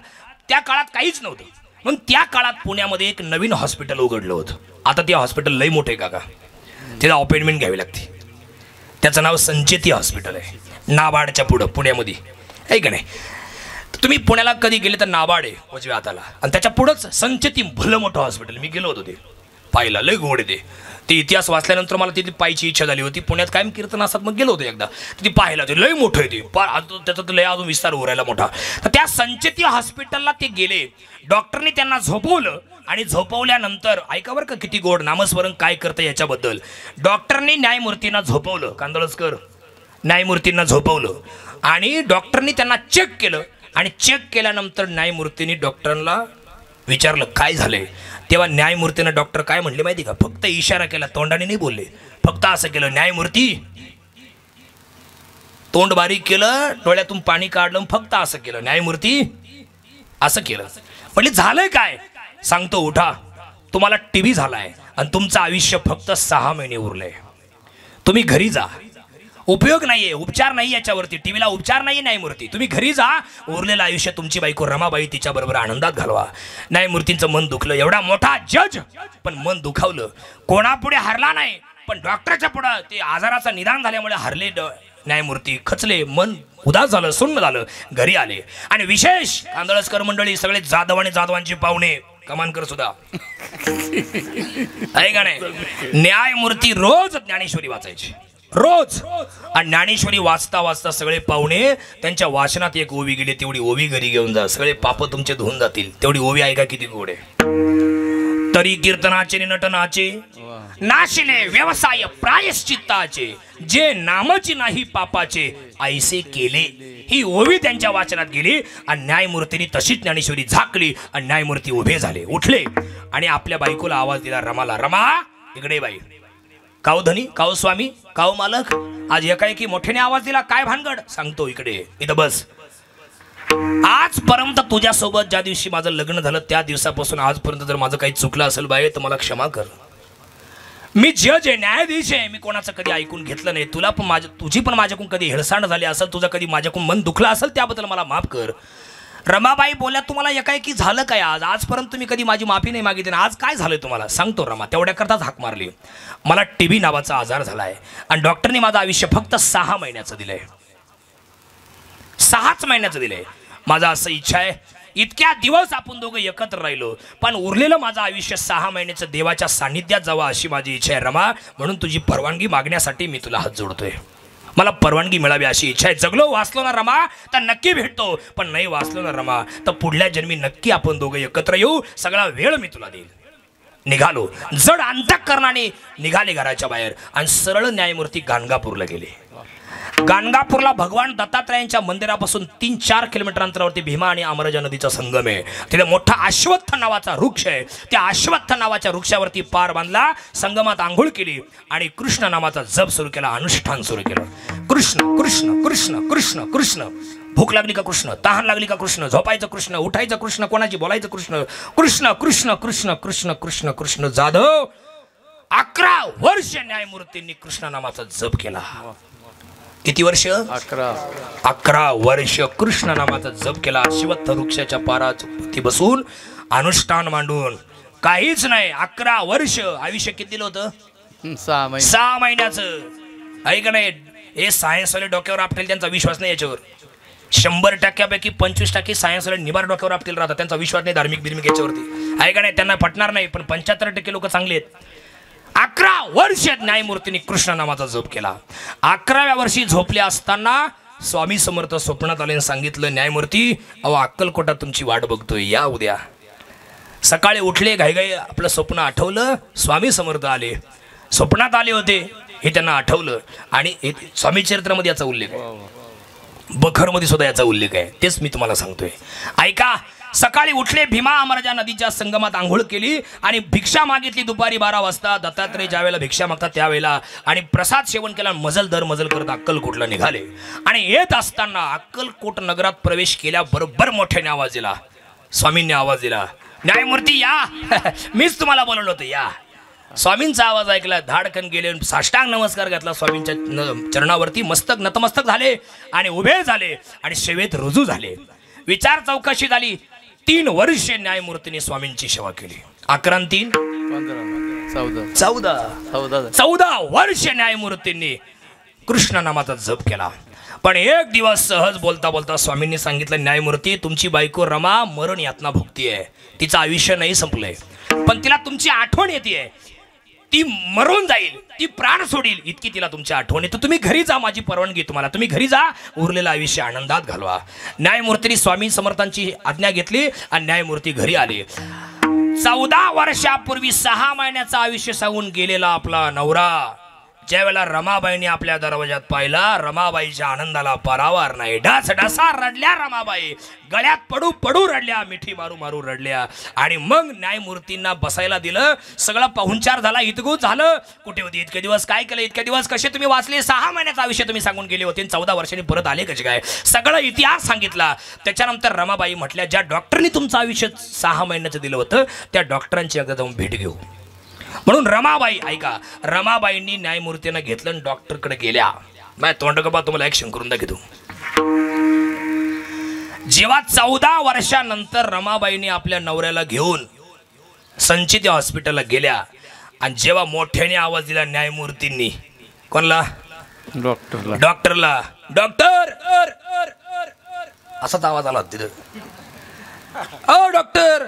त्या काळात काहीच नव्हतं, म्हणून त्या काळात पुण्यामध्ये एक नवीन हॉस्पिटल उघडलं होतं. आता ते हॉस्पिटल लय मोठे काका, तिला अपॉइंटमेंट घ्यावी लागते. त्याचं नाव संचेती हॉस्पिटल आहे, नाबार्डच्या पुढं पुण्यामध्ये, आहे का नाही. तुम्ही पुण्याला कधी गेले तर नाबार्ड आहे उजव्या हाताला, आणि त्याच्या पुढंच संचेती भलं मोठं हॉस्पिटल. मी गेलो होतो ते पाहिलं, लय गोड आहे ते इतिहास वाचल्यानंतर मला तिथे पाहायची इच्छा झाली होती. पुण्यात कायम कीर्तन असतात, मग गेलो होतो एकदा तिथे पाहायला. ते लय मोठं आहे ते, त्याचा लय अजून विस्तार उरायला मोठा. तर त्या संचेती हॉस्पिटलला ते गेले. डॉक्टरनी त्यांना झोपवलं आणि झोपवल्यानंतर ऐका बरं का किती गोड नामस्मरण काय करतं याच्याबद्दल. डॉक्टरनी न्यायमूर्तींना झोपवलं, कांदळसकर न्यायमूर्तींना झोपवलं आणि डॉक्टरनी त्यांना चेक केलं. आणि चेक केल्यानंतर न्यायमूर्तींनी डॉक्टरांना विचारलं काय झालंय. तेव्हा न्यायमूर्तीनं डॉक्टर काय म्हणले माहिती का, फक्त इशारा केला, तोंडाने नाही बोलले, फक्त असं केलं, न्यायमूर्ती, तोंड बारीक केलं, डोळ्यातून पाणी काढलं, फक्त असं केलं, न्यायमूर्ती, असं केलं. म्हणजे झालंय काय सांगतो, उठा, तुम्हाला टीबी झालाय आणि तुमचं आयुष्य फक्त 6 महिने उरलंय. तुम्ही घरी जा, उपयोग नाहीये, उपचार नाही याच्यावरती, टीव्हीला उपचार नाही. न्यायमूर्ती तुम्ही घरी जा, उरलेलं आयुष्य तुमची बायको रमाबाई तिच्याबरोबर आनंदात घालवा. न्यायमूर्तींचं मन दुखलं. एवढा मोठा जज पण मन दुखावलं. कोणापुढे हरला नाही, पण डॉक्टरच्या पुढे ते आजाराचं निदान झाल्यामुळे हरले. न्यायमूर्ती खचले, मन उदास झालं, सुन्न झालं, घरी आले. आणि विशेष कांदळसकर मंडळी सगळे जाधव आणि जाधवांचे पाहुणे, कमानकर सुद्धा आहे का नाही. न्यायमूर्ती रोज ज्ञानेश्वरी वाचायची, रोज. आणि ज्ञानेश्वरी वाचता वाचता सगळे पाहुणे त्यांच्या वाचनात एक ओवी गेली, तेवढी ओवी घरी घेऊन जा, सगळे पाप तुमचे धुवून जातील. तेवढी ओवी ऐका किती गोड आहे. तरी कीर्तनाचे नटनाचे नाशिले व्यवसाय प्रायश्चित्ताचे, जे नामची नाही पापाचे ऐसे केले. ही ओवी त्यांच्या वाचनात गेली आणि न्यायमूर्तींनी तशीच ज्ञानेश्वरी झाकली आणि न्यायमूर्ती उभे झाले, उठले आणि आपल्या बायकोला आवाज दिला, रमाला, रमा इकडे बाई. काव धनी, काव स्वामी, काव मालक, आज एकाएकी मोठ्याने आवाज दिला, काय भानगड. सांगतो, इकडे इथं बस. आजपर्यंत तुझ्यासोबत ज्या दिवशी माझं लग्न झालं त्या दिवसापासून आजपर्यंत जर माझं काही चुकलं असेल बाई तर मला क्षमा कर. मी जज आहे, न्यायाधीश आहे, मी कोणाचं कधी ऐकून घेतलं नाही. तुला पण तुझी पण माझ्याकडून कधी हेळसांड झाली असेल, तुझं कधी माझ्याकडून मन दुखलं असेल, त्याबद्दल मला माफ कर. रमाबाई बोलल्या, तुम्हाला एकाएकी झालं काय आज, आजपर्यंत तुम्ही कधी माझी माफी नाही मागितली, आज काय झालंय तुम्हाला. सांगतो रमा. तेवढ्याकरताच हाक मारली. मला टीबी नावाचा आजार झालाय आणि डॉक्टरने माझं आयुष्य फक्त 6 महिन्याचं दिलंय, 6च महिन्याचं दिलंय. माझं असं इच्छा आहे इतक्या दिवस आपण दोघं एकत्र राहिलो, पण उरलेलं माझं आयुष्य 6 महिन्याचं देवाच्या सानिध्यात जावं अशी माझी इच्छा आहे रमा. म्हणून तुझी परवानगी मागण्यासाठी मी तुला हात जोडतोय. मला परवानगी मिळावी अशी इच्छा आहे. जगलो वाचलो ना रमा तर नक्की भेटतो, पण नाही वाचलो ना रमा तर पुढल्या जन्मी नक्की आपण दोघं एकत्र येऊ. सगळा वेळ मी तुला देईल. निघालो, जड अंतःकरणाने निघाले घराच्या बाहेर आणि सरळ न्यायमूर्ती गाणगापूरला गेले. गाणगापूरला भगवान दत्तात्रयांच्या मंदिरापासून 3-4 किलोमीटर अंतरावरती भीमा आणि अमराजा नदीचा संगम आहे. तिथे मोठा अश्वत्थ नावाचा वृक्ष आहे. त्या अश्वत्थ नावाच्या वृक्षावरती पार बांधला, संगमात आंघोळ केली आणि कृष्ण नामाचा जप सुरू केला, अनुष्ठान सुरू केलं. कृष्ण कृष्ण कृष्ण कृष्ण कृष्ण. भूक लागली का कृष्ण, तहान लागली का कृष्ण, झोपायचं कृष्ण, उठायचं कृष्ण, कोणाची बोलायचं कृष्ण, कृष्ण कृष्ण कृष्ण कृष्ण कृष्ण कृष्ण. जाधव 11 वर्ष न्यायमूर्तींनी कृष्ण नामाचा जप केला. किती वर्ष? 11 वर्ष कृष्ण नामाचा जप केला. अश्वत्थ वृक्षाच्या पारात बसून अनुष्ठान मांडून. काहीच नाही, 11 वर्ष. आयुष्य किती दिलं होतं? 6 महिन्याचं. ऐक नाही, हे सायन्सवाले डोक्यावर आपटेल, त्यांचा विश्वास नाही याच्यावर. 100% 25% सायन्सवाले निबार डोक्यावर आपटेल राहतात, त्यांचा विश्वास नाही धार्मिक याच्यावरती. ऐका नाही, त्यांना पटणार नाही, पण 75% लोक चांगले आहेत. 11 वर्ष न्यायमूर्तींनी कृष्ण नामाचा जप केला. 11व्या वर्षी झोपले असताना स्वामी समर्थ स्वप्नात आले, सांगितलं, न्यायमूर्ती अहो अक्कलकोटात तुमची वाट बघतोय, या उद्या. सकाळी उठले, घाईघाई आपलं स्वप्न आठवलं, स्वामी समर्थ आले, स्वप्नात आले होते हे त्यांना आठवलं आणि स्वामी चरित्रामध्ये याचा उल्लेख आहे. बखरमध्ये सुद्धा याचा उल्लेख आहे, तेच मी तुम्हाला सांगतोय. ऐका, सकाळी उठले, भीमा अमराजा नदीच्या संगमात आंघोळ केली आणि भिक्षा मागितली. दुपारी 12 वाजता दत्तात्रय ज्या वेळेला भिक्षा मागतात त्यावेळेला, आणि प्रसाद सेवन केला. मजल करत अक्कलकोटला निघाले. आणि येत असताना अक्कलकोट नगरात प्रवेश केल्याबरोबर मोठ्याने आवाज दिला, स्वामींनी आवाज दिला, न्यायमूर्ती या. मीच तुम्हाला बोलवलं होतं, या. स्वामींचा आवाज ऐकला, धाडकन गेले, साष्टांग नमस्कार घातला स्वामींच्या चरणावरती, मस्तक नतमस्तक झाले आणि उभे झाले आणि सेवेत रुजू झाले. विचार चौकशी झाली. 3 वर्षे न्यायमूर्तीने स्वामींची सेवा केली. 11 3 14 वर्ष न्यायमूर्तींनी कृष्ण नामाचा जप केला. पण एक दिवस सहज बोलता बोलता स्वामींनी सांगितलं, न्यायमूर्ती, तुमची बायको रमा मरण यातना भोगतीये. तिचं आयुष्य नाही संपलंय, पण तिला तुमची आठवण येते. ती मरून जाईल, ती प्राण सोडील इतकी तिला तुमची आठवण येते. तुम्ही घरी जा, माझी परवानगी तुम्हाला. तुम्ही घरी जा, उरलेलं आयुष्य आनंदात घालवा. न्यायमूर्तींनी स्वामी समर्थांची आज्ञा घेतली आणि न्यायमूर्ती घरी आले. 14 वर्षापूर्वी 6 महिन्याचं आयुष्य सांगून गेलेला आपला नवरा ज्या वेळेला रमाबाईने आपल्या दरवाजात पाहिला, रमाबाईच्या आनंदाला परावार नाही. ढासा रडल्या रमाबाई, गळ्यात पडू पडू रडल्या, मिठी मारू मारू रडल्या. आणि मग न्यायमूर्तींना बसायला दिलं. सगळं पाहुणचार झाला, इतकूच झालं. कुठे होती इतके दिवस, काय केलं इतके दिवस, कसे तुम्ही वाचले, 6 महिन्याचा आयुष्य तुम्ही सांगून गेले होते, 14 वर्षांनी परत आले कसे काय, सगळं इतिहास सांगितला. त्याच्यानंतर रमाबाई म्हटल्या, ज्या डॉक्टरनी तुमचं आयुष्य 6 महिन्याचं दिलं होतं त्या डॉक्टरांची एकदा जाऊन भेट घेऊ. म्हणून रमाबाई, ऐका, रमाबाईंनी न्यायमूर्तींना घेतलं आणि डॉक्टरकडे गेल्या. माझ्या तोंडगोबा तुम्हाला ॲक्शन करून दाखवतो. जेव्हा 14 वर्षानंतर रमाबाईंनी आपल्या नवऱ्याला घेऊन संचित हॉस्पिटलला गेल्या आणि जेव्हा मोठ्याने आवाज दिला न्यायमूर्तींनी, कोणला, डॉक्टरला, डॉक्टर असाच आवाज आला तिथं, डॉक्टर.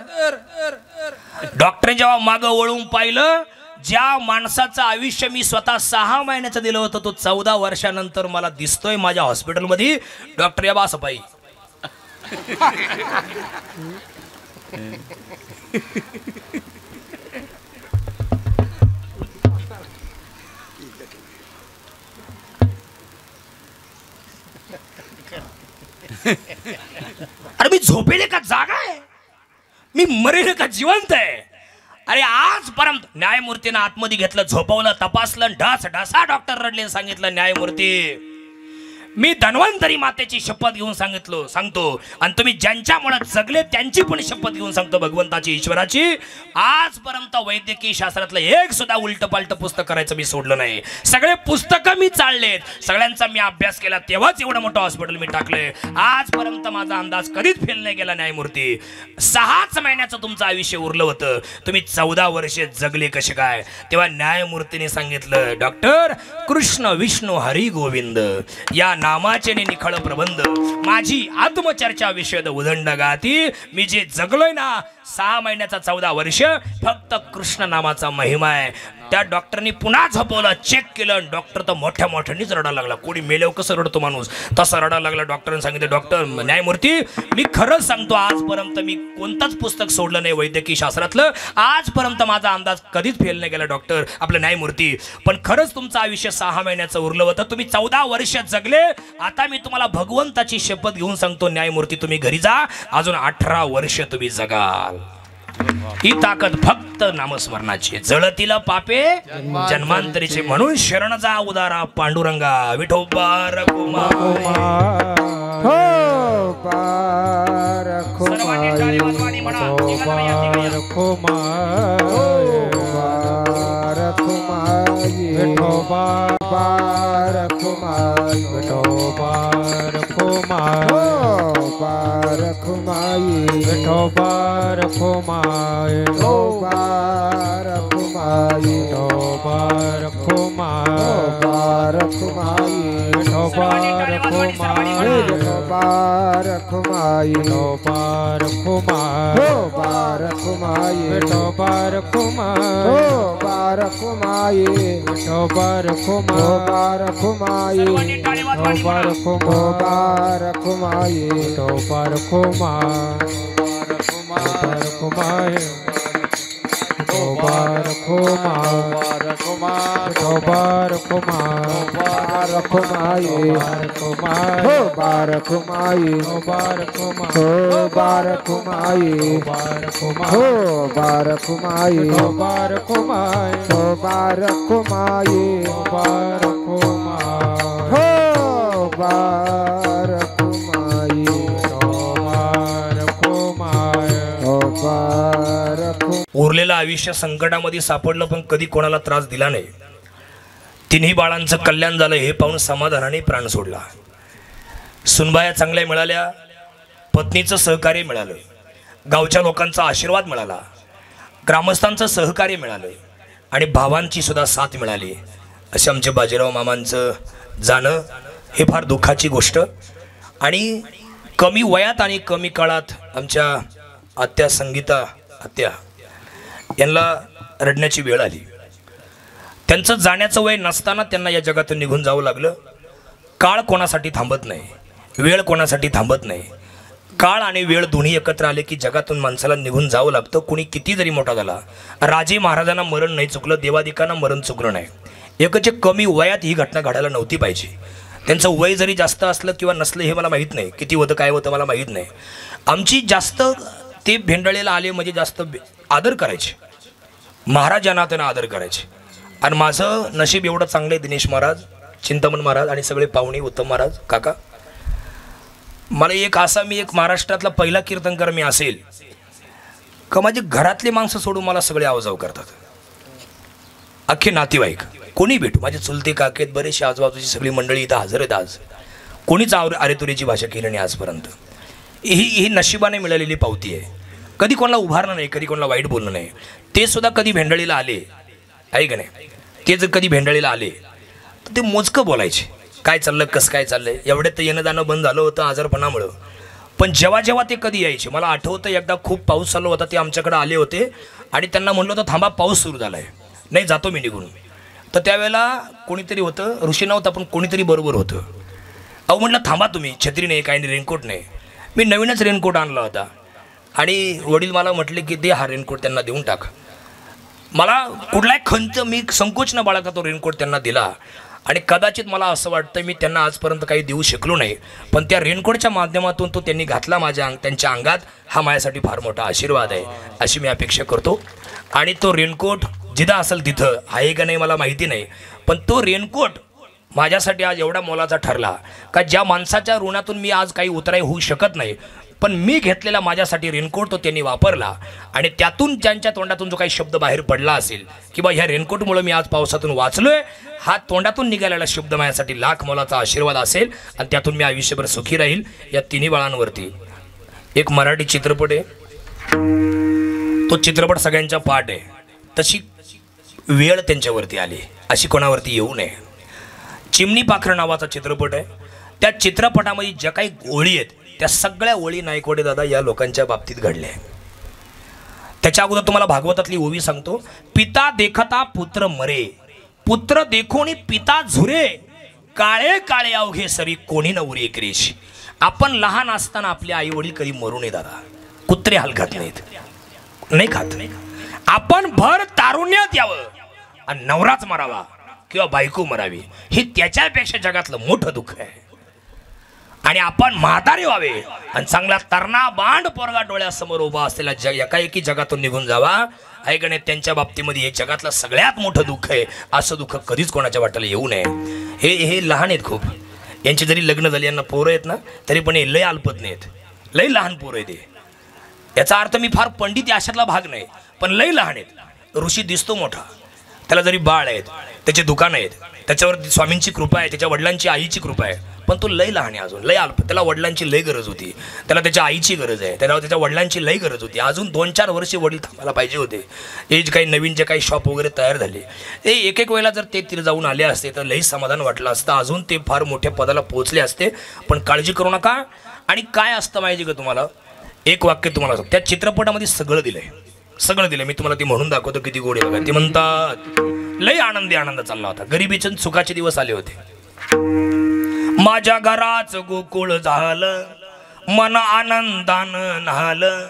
डॉक्टरने जेव्हा मागं वळून पाहिलं, ज्या माणसाचं आयुष्य मी स्वतः 6 महिन्याचं दिलं होतं तो 14 वर्षानंतर मला दिसतोय माझ्या हॉस्पिटलमध्ये. डॉक्टर या बासपाई अरे मी झोपेले का जागा आहे, मी मरेल का जिवंत आहे. अरे आजपर्यंत न्यायमूर्तीनं आतमध्ये घेतलं, झोपवलं, तपासलं, ढासा डॉक्टर रडले. सांगितलं, न्यायमूर्ती, मी धन्वंतरी मातेची शपथ घेऊन सांगतो आणि तुम्ही ज्यांच्यामुळे जगले त्यांची पण शपथ घेऊन सांगतो, भगवंताची, ईश्वराची, आजपर्यंत वैद्यकीय शास्त्रातलं एक सुद्धा उलट पालट पुस्तक करायचं मी सोडलं नाही. सगळे पुस्तकं मी चाललेत, सगळ्यांचा मी अभ्यास केला, तेव्हाच एवढं मोठं हॉस्पिटल मी टाकलंय. आजपर्यंत माझा अंदाज कधीच फेल नाही गेला. न्यायमूर्ती, 6च महिन्याचं तुमचं आयुष्य उरलं होतं, तुम्ही 14 वर्षे जगले कसे काय. तेव्हा न्यायमूर्तीने सांगितलं, डॉक्टर, कृष्ण विष्णू हरी गोविंद या नामाचे निखळ प्रबंध, माझी आत्मचर्चा विषद उदंड गाती. मी जे जगलोय ना 6 महिन्याचा 14 वर्ष, फक्त कृष्ण नामाचा महिमा आहे. त्या डॉक्टरनी पुन्हा झोपवलं, चेक केलं. डॉक्टर तर मोठ्यानेच रडायला लागला. कोणी मेल्यावर कसं रडतो माणूस, तसं रडायला लागला. डॉक्टरांनी सांगितलं, डॉक्टर, न्यायमूर्ती, मी खरंच सांगतो, आजपर्यंत मी कोणतंच पुस्तक सोडलं नाही वैद्यकीय शास्त्रातलं. आजपर्यंत माझा अंदाज कधीच फेल नाही गेला डॉक्टर, आपलं न्यायमूर्ती. पण खरंच तुमचं आयुष्य 6 महिन्याचं उरलं होतं, तुम्ही 14 वर्ष जगले. आता मी तुम्हाला भगवंताची शपथ घेऊन सांगतो, न्यायमूर्ती, तुम्ही घरी जा, अजून 18 वर्ष तुम्ही जगाल. ही ताकद फक्त नामस्मरणाची. जळतीला पापे जन्मांतरीचे, म्हणून शरण जा उदारा पांडुरंगा. विठोबा रखुमा, सर्वांनी टाळी वाजवानी म्हणा. Mubarak बारक माई हो बारक माई हो बारक माई हो बारक माई हो बारक माई हो बारक माई हो बारक माई हो बारक माई हो बारक उरलेलं आयुष्य संकटामध्ये सापडलं पण कधी कोणाला त्रास दिला नाही. तिन्ही बाळांचं कल्याण झालं हे पाहून समाधानाने प्राण सोडला. सुनबाया चांगल्या मिळाल्या, पत्नीचं सहकार्य मिळालं, गावच्या लोकांचा आशीर्वाद मिळाला, ग्रामस्थांचं सहकार्य मिळालं आणि भावांची सुद्धा साथ मिळाली. असे आमचे बाजीराव मामांचं जाणं हे फार दुःखाची गोष्ट. आणि कमी वयात आणि कमी काळात आमच्या आत्या संगीता आत्या यांना रडण्याची वेळ आली. त्यांचं जाण्याचं वय नसताना त्यांना या जगातून निघून जावं लागलं. काळ कोणासाठी थांबत नाही, वेळ कोणासाठी थांबत नाही. काळ आणि वेळ दोन्ही एकत्र आले की जगातून माणसाला निघून जावं लागतं. कुणी किती जरी मोठा झाला, राजे महाराजांना मरण नाही चुकलं, देवादिकांना मरण चुकलं नाही. एकच कमी वयात ही घटना घडायला नव्हती पाहिजे. त्यांचं वय जरी जास्त असलं किंवा नसलं हे मला माहीत नाही, किती होतं काय होतं मला माहीत नाही. आमची जास्त ते भेंडळेला आले म्हणजे जास्त आदर करायचे, महाराजांना त्यांना आदर करायचे. आणि माझं नशीब एवढं चांगलं आहे, दिनेश महाराज, चिंतामण महाराज आणि सगळे पाहुणे, उत्तम महाराज, काका. मला एक असा, मी एक महाराष्ट्रातला पहिला कीर्तनकार मी असेल का माझे घरातले माणसं सोडून मला सगळे आवजाव करतात. अख्खे नातेवाईक कोणी भेटू, माझे चुलते काकेत, बरेचसे आजूबाजूची सगळी मंडळी इथं हजर आहेत. आज कोणीच अरेतुरीची भाषा केली नाही आजपर्यंत. ही नशिबाने मिळालेली पावती आहे. कधी कोणाला उभारलं नाही, कधी कोणाला वाईट बोललं नाही. ते सुद्धा कधी भेंडळीला आले आहे का नाही, ते जर कधी भेंडळीला आले तर ते मोजकं बोलायचे, काय चाललं कसं काय चाललंय. एवढ्यात तर येणं जाणं बंद झालं होतं आजारपणामुळं. पण जेव्हा जेव्हा ते कधी यायचे, मला आठवतं एकदा खूप पाऊस चालू होता, ते आमच्याकडे आले होते आणि त्यांना म्हणलं होतं थांबा पाऊस सुरू झाला आहे, नाही जातो मी निघून. तर त्यावेळेला कोणीतरी होतं, ऋषी नव्हता पण कोणीतरी बरोबर होतं. अहो म्हटलं थांबा तुम्ही, छत्री नाही काय नाही, रेनकोट नाही. मी नवीनच रेनकोट आणला होता आणि वडील मला म्हटले की दे हा रेनकोट त्यांना देऊन टाक. मला कुठलाही खंत, मी संकोच न बाळगता तो रेनकोट त्यांना दिला. आणि कदाचित मला असं वाटतं मी त्यांना आजपर्यंत काही देऊ शकलो नाही, पण त्या रेनकोटच्या माध्यमातून तो त्यांनी घातला त्यांच्या अंगात, हा माझ्यासाठी फार मोठा आशीर्वाद आहे अशी मी अपेक्षा करतो. आणि तो रेनकोट जिथं असेल तिथं आहे का नाही मला माहिती नाही, पण तो रेनकोट माझ्यासाठी आज एवढा मोलाचा ठरला का ज्या माणसाच्या ऋणातून मी आज काही उतराई होऊ शकत नाही, पण मी घेतलेला माझ्यासाठी रेनकोट तो त्यांनी वापरला. आणि त्यातून त्यांच्या तोंडातून जो काही शब्द बाहेर पडला असेल किंवा ह्या रेनकोटमुळे मी आज पावसातून वाचलोय, हा तोंडातून निघालेला शब्द माझ्यासाठी लाख मोलाचा आशीर्वाद असेल आणि त्यातून मी आयुष्यभर सुखी राहील. या तिन्ही बाळांवरती एक मराठी चित्रपट आहे, तो चित्रपट सगळ्यांच्या पाठ आहे. तशी वेळ त्यांच्यावरती आली, अशी कोणावरती येऊ नये. चिमणी पाखरं नावाचा चित्रपट आहे. त्या चित्रपटामध्ये ज्या काही ओळी आहेत त्या सगळ्या ओळी नायकवडे दादा या लोकांच्या बाबतीत घडल्या. त्याच्या अगोदर तुम्हाला भागवतातली ओवी सांगतो. पिता देखता पुत्र मरे, पुत्र देखोनी पिता झुरे, काळे काळे अवघे सरी कोणी न उरी एकरेश. आपण लहान असताना आपले आई वडील कधी मरू नये दादा, कुत्रे हाल खात नाहीत, नाही खात. आपण भर तारुण्यात यावं आणि नवराच मरावा किंवा बायको मरावी, हे त्याच्यापेक्षा जगातलं मोठं दुःख आहे. आणि आपण म्हातारे व्हावे आणि चांगला तरणा बांड पोरगा डोळ्यासमोर उभा असलेला एकाएकी जगातून निघून जावा, ऐकणे त्यांच्या बाबतीमध्ये हे जगातलं सगळ्यात मोठं दुःख आहे. असं दुःख कधीच कोणाच्या वाट्याला येऊ नये. हे लहान आहेत खूप, यांची जरी लग्न झाली, यांना पोरं आहेत ना, तरी पण हे लय अल्पत नाहीत, लय लहान पोरं आहेत. याचा अर्थ मी फार पंडित अशातला भाग नाही, पण लय लहान आहेत. ऋषी दिसतो मोठा, त्याला जरी बाळ आहेत, त्याचे दुकान आहेत, त्याच्यावर स्वामींची कृपा आहे, त्याच्या वडिलांची आईची कृपा आहे, पण तो लय लहान आहे अजून, लय अल्प. त्याला वडिलांची लय गरज होती, त्याला त्याच्या आईची गरज आहे, त्याला त्याच्या वडिलांची लय गरज होती. अजून 2-4 वर्षे वडील थांबायला पाहिजे होते. हे जे काही नवीन जे काही शॉप वगैरे तयार झाले, ते एक वेळेला जर ते तिथे जाऊन आले असते तर लई समाधान वाटलं असतं, अजून ते फार मोठ्या पदाला पोहोचले असते. पण काळजी करू नका. आणि काय असतं माहिती का तुम्हाला, एक वाक्य तुम्हाला सांगतो, त्या चित्रपटामध्ये सगळं दिलंय, सगळं दिलं. मी तुम्हाला ते म्हणून दाखवतो किती गोडी बघा. ते म्हणतात लय आनंद चालला होता, गरिबीचे सुखाचे दिवस आले होते. माझ्या घराच गोकुळ झालं, मन आनंदानं न्हालं,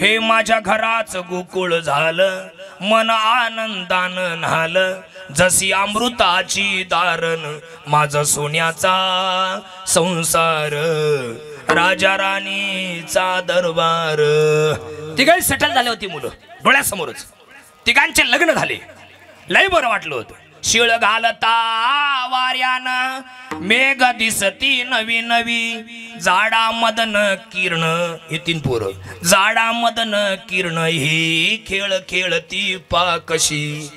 हे माझ्या घराच गोकुळ झालं, मन आनंदानं न्हालं, जशी अमृताची दारण माझा सोन्याचा संसार, राजा राणीचा दरबार. तिघांची सेटल झाली होती मुलं डोळ्यासमोरच, तिघांचे लग्न झाले. लय बरं वाटलं होतं. शिळ घालता वाऱ्यानं मेघ दिसती नवी नवी, जाडा मदन किरण, हे 3 पोरं, जाडा मदन किरण ही खेळ खेळती पाकशी.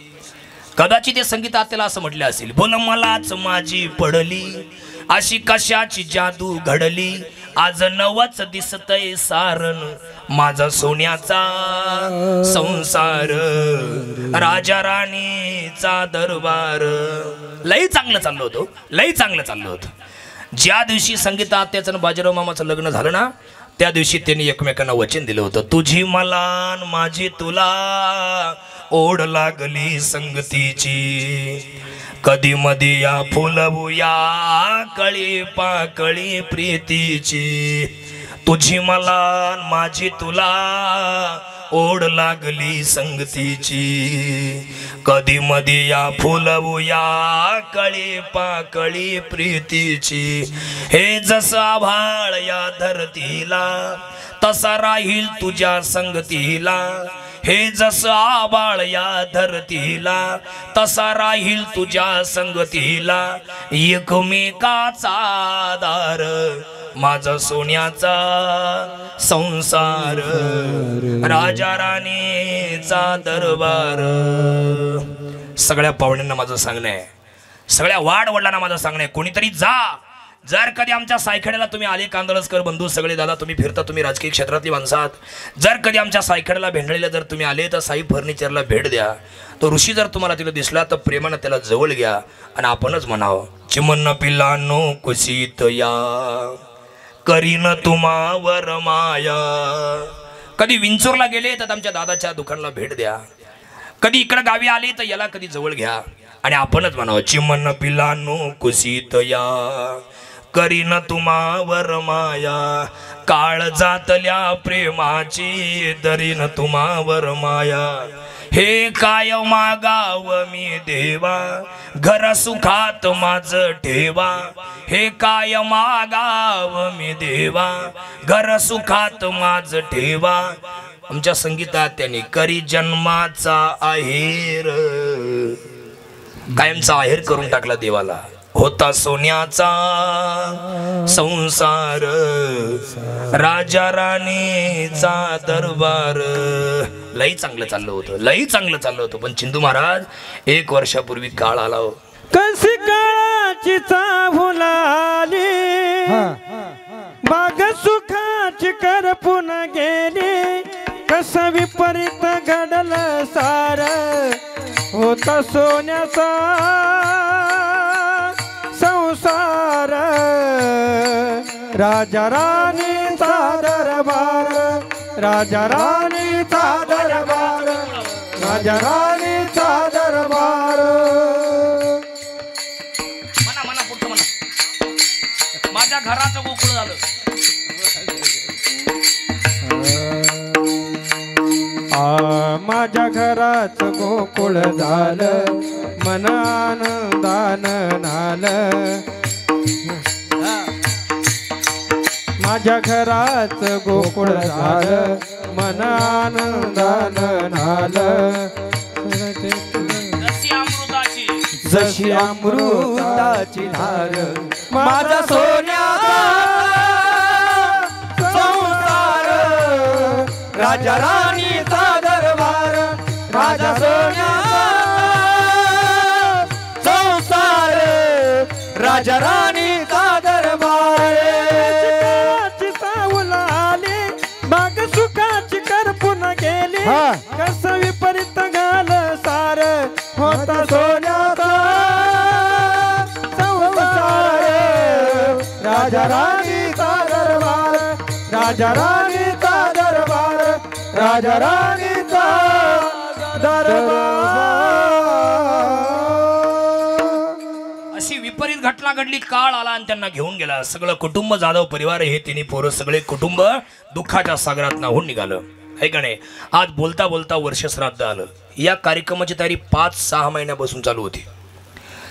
कदाचित ते संगीत त्याला असं म्हटलं असेल, बोल मलाच माझी पडली, अशी कशाची जादू घडली, आज नवच दिसतय सारण माझा सोन्याचा संसार, राजा राणीचा दरबार. लई चांगलं चाललं होतं, लई चांगलं चाललं होतं. ज्या दिवशी संगीता त्याचं आणि बाजीराव मामाचं लग्न झालं ना, त्या दिवशी त्यांनी एकमेकांना वचन दिलं होतं, तुझी मला माझी तुला ओढ लागली संगतीची, कधी मधी या फुलवूया कळी पाकळी प्रीतीची, तुझी मला माझी तुला ओढ लागली संगतीची, कधी मधी या फुलवूया कळी पाकळी प्रीतीची. हे जसं आभाळ या धरतीला तसा राहील तुझ्या संगतीला, हे जसं आबाळ या धरतीला तसा राहील तुझ्या संगतीला, एकमेकाचा आधार माझा सोन्याचा संसार, राजा राणीचा दरबार. सगळ्या पाहुण्यांना माझं सांगणं आहे, सगळ्या वाड वडिलांना माझं सांगणं आहे, कोणीतरी जा. जर कधी आमच्या सायखेड्याला तुम्ही आले, कांदळसकर बंधू सगळे दादा तुम्ही फिरता, तुम्ही राजकीय क्षेत्रातली माणसं आहात, जर कधी आमच्या सायखेड्याला भेंडळीला जर तुम्ही आले तर साई फर्निचरला भेट द्या. तो ऋषी जर तुम्हाला तिला दिसला तर प्रेमानं त्याला जवळ घ्या आणि आपणच म्हणावं, चिमन्न पिल्लांनो कुशीत या, करीन तुम्हावर माया. कधी विंचूरला गेले तर आमच्या दादाच्या दुकानाला भेट द्या, कधी इकडं गावी आले तर याला कधी जवळ घ्या आणि आपणच म्हणावं, चिमन्न पिल्लांनो कुशीत या, करीन तुम्हावर माया, काळ जातल्या प्रेमाची दरीन तुम्हावर माया. हे काय मागाव मी देवा, घर सुखात माझ ठेवा, हे काय मागाव मी देवा, घर सुखात माझ ठेवा. आमच्या संगीतात त्यांनी करी जन्माचा आहेर, कायमचा आहेर करून टाकला देवाला, होता सोन्याचा संसार, राजा राणीचा दरबार. लई चांगलं चाललं होतं, लई चांगलं चाललं होतं. पण चिंदू महाराज 1 वर्षापूर्वी काळ आला हो. कशी काळाची चाहूल आली, बाग सुखाची करपून गेली, कसं विपरीत घडलं सार, होता सोन्याचा संसार, राजा राणीचा दरबार, राजा राणीचा दरबार, राजा राणीचा दरबार. म्हणा म्हणा पुढचं म्हणा, माझ्या घराचं गोकुळ झालं. माझ्या घरात गोकुळ झालं, मन आनंदानं न्हालं, माझ्या घरात गोकुळ झालं, मन आनंदानं न्हालं, जशी अमृताची धार माझा सोन्याचा संसार, राजा राणीचा दरबार, राजा सोन्याचा संसार, राजा राणीचा दरबार. सुखाची चाहूल आली, बाग सुखाची करपून गेली, कसं विपरीत घाल सार, होता सोन्याचा संसार, राजा राणीचा दरबार, राजा राणीचा दरबार, राजा राणीचा दरबार. अशी विपरीत घटना घडली, काळ आला आणि त्यांना घेऊन गेला. सगळं कुटुंब, जाधव परिवार, हे तिन्ही पोरं सगळे कुटुंब दुःखाच्या सागरात नाहून निघालं. आहे का नाही. आज बोलता बोलता वर्ष श्राद्ध आलं. या कार्यक्रमाची तयारी 5-6 महिन्यापासून चालू होती.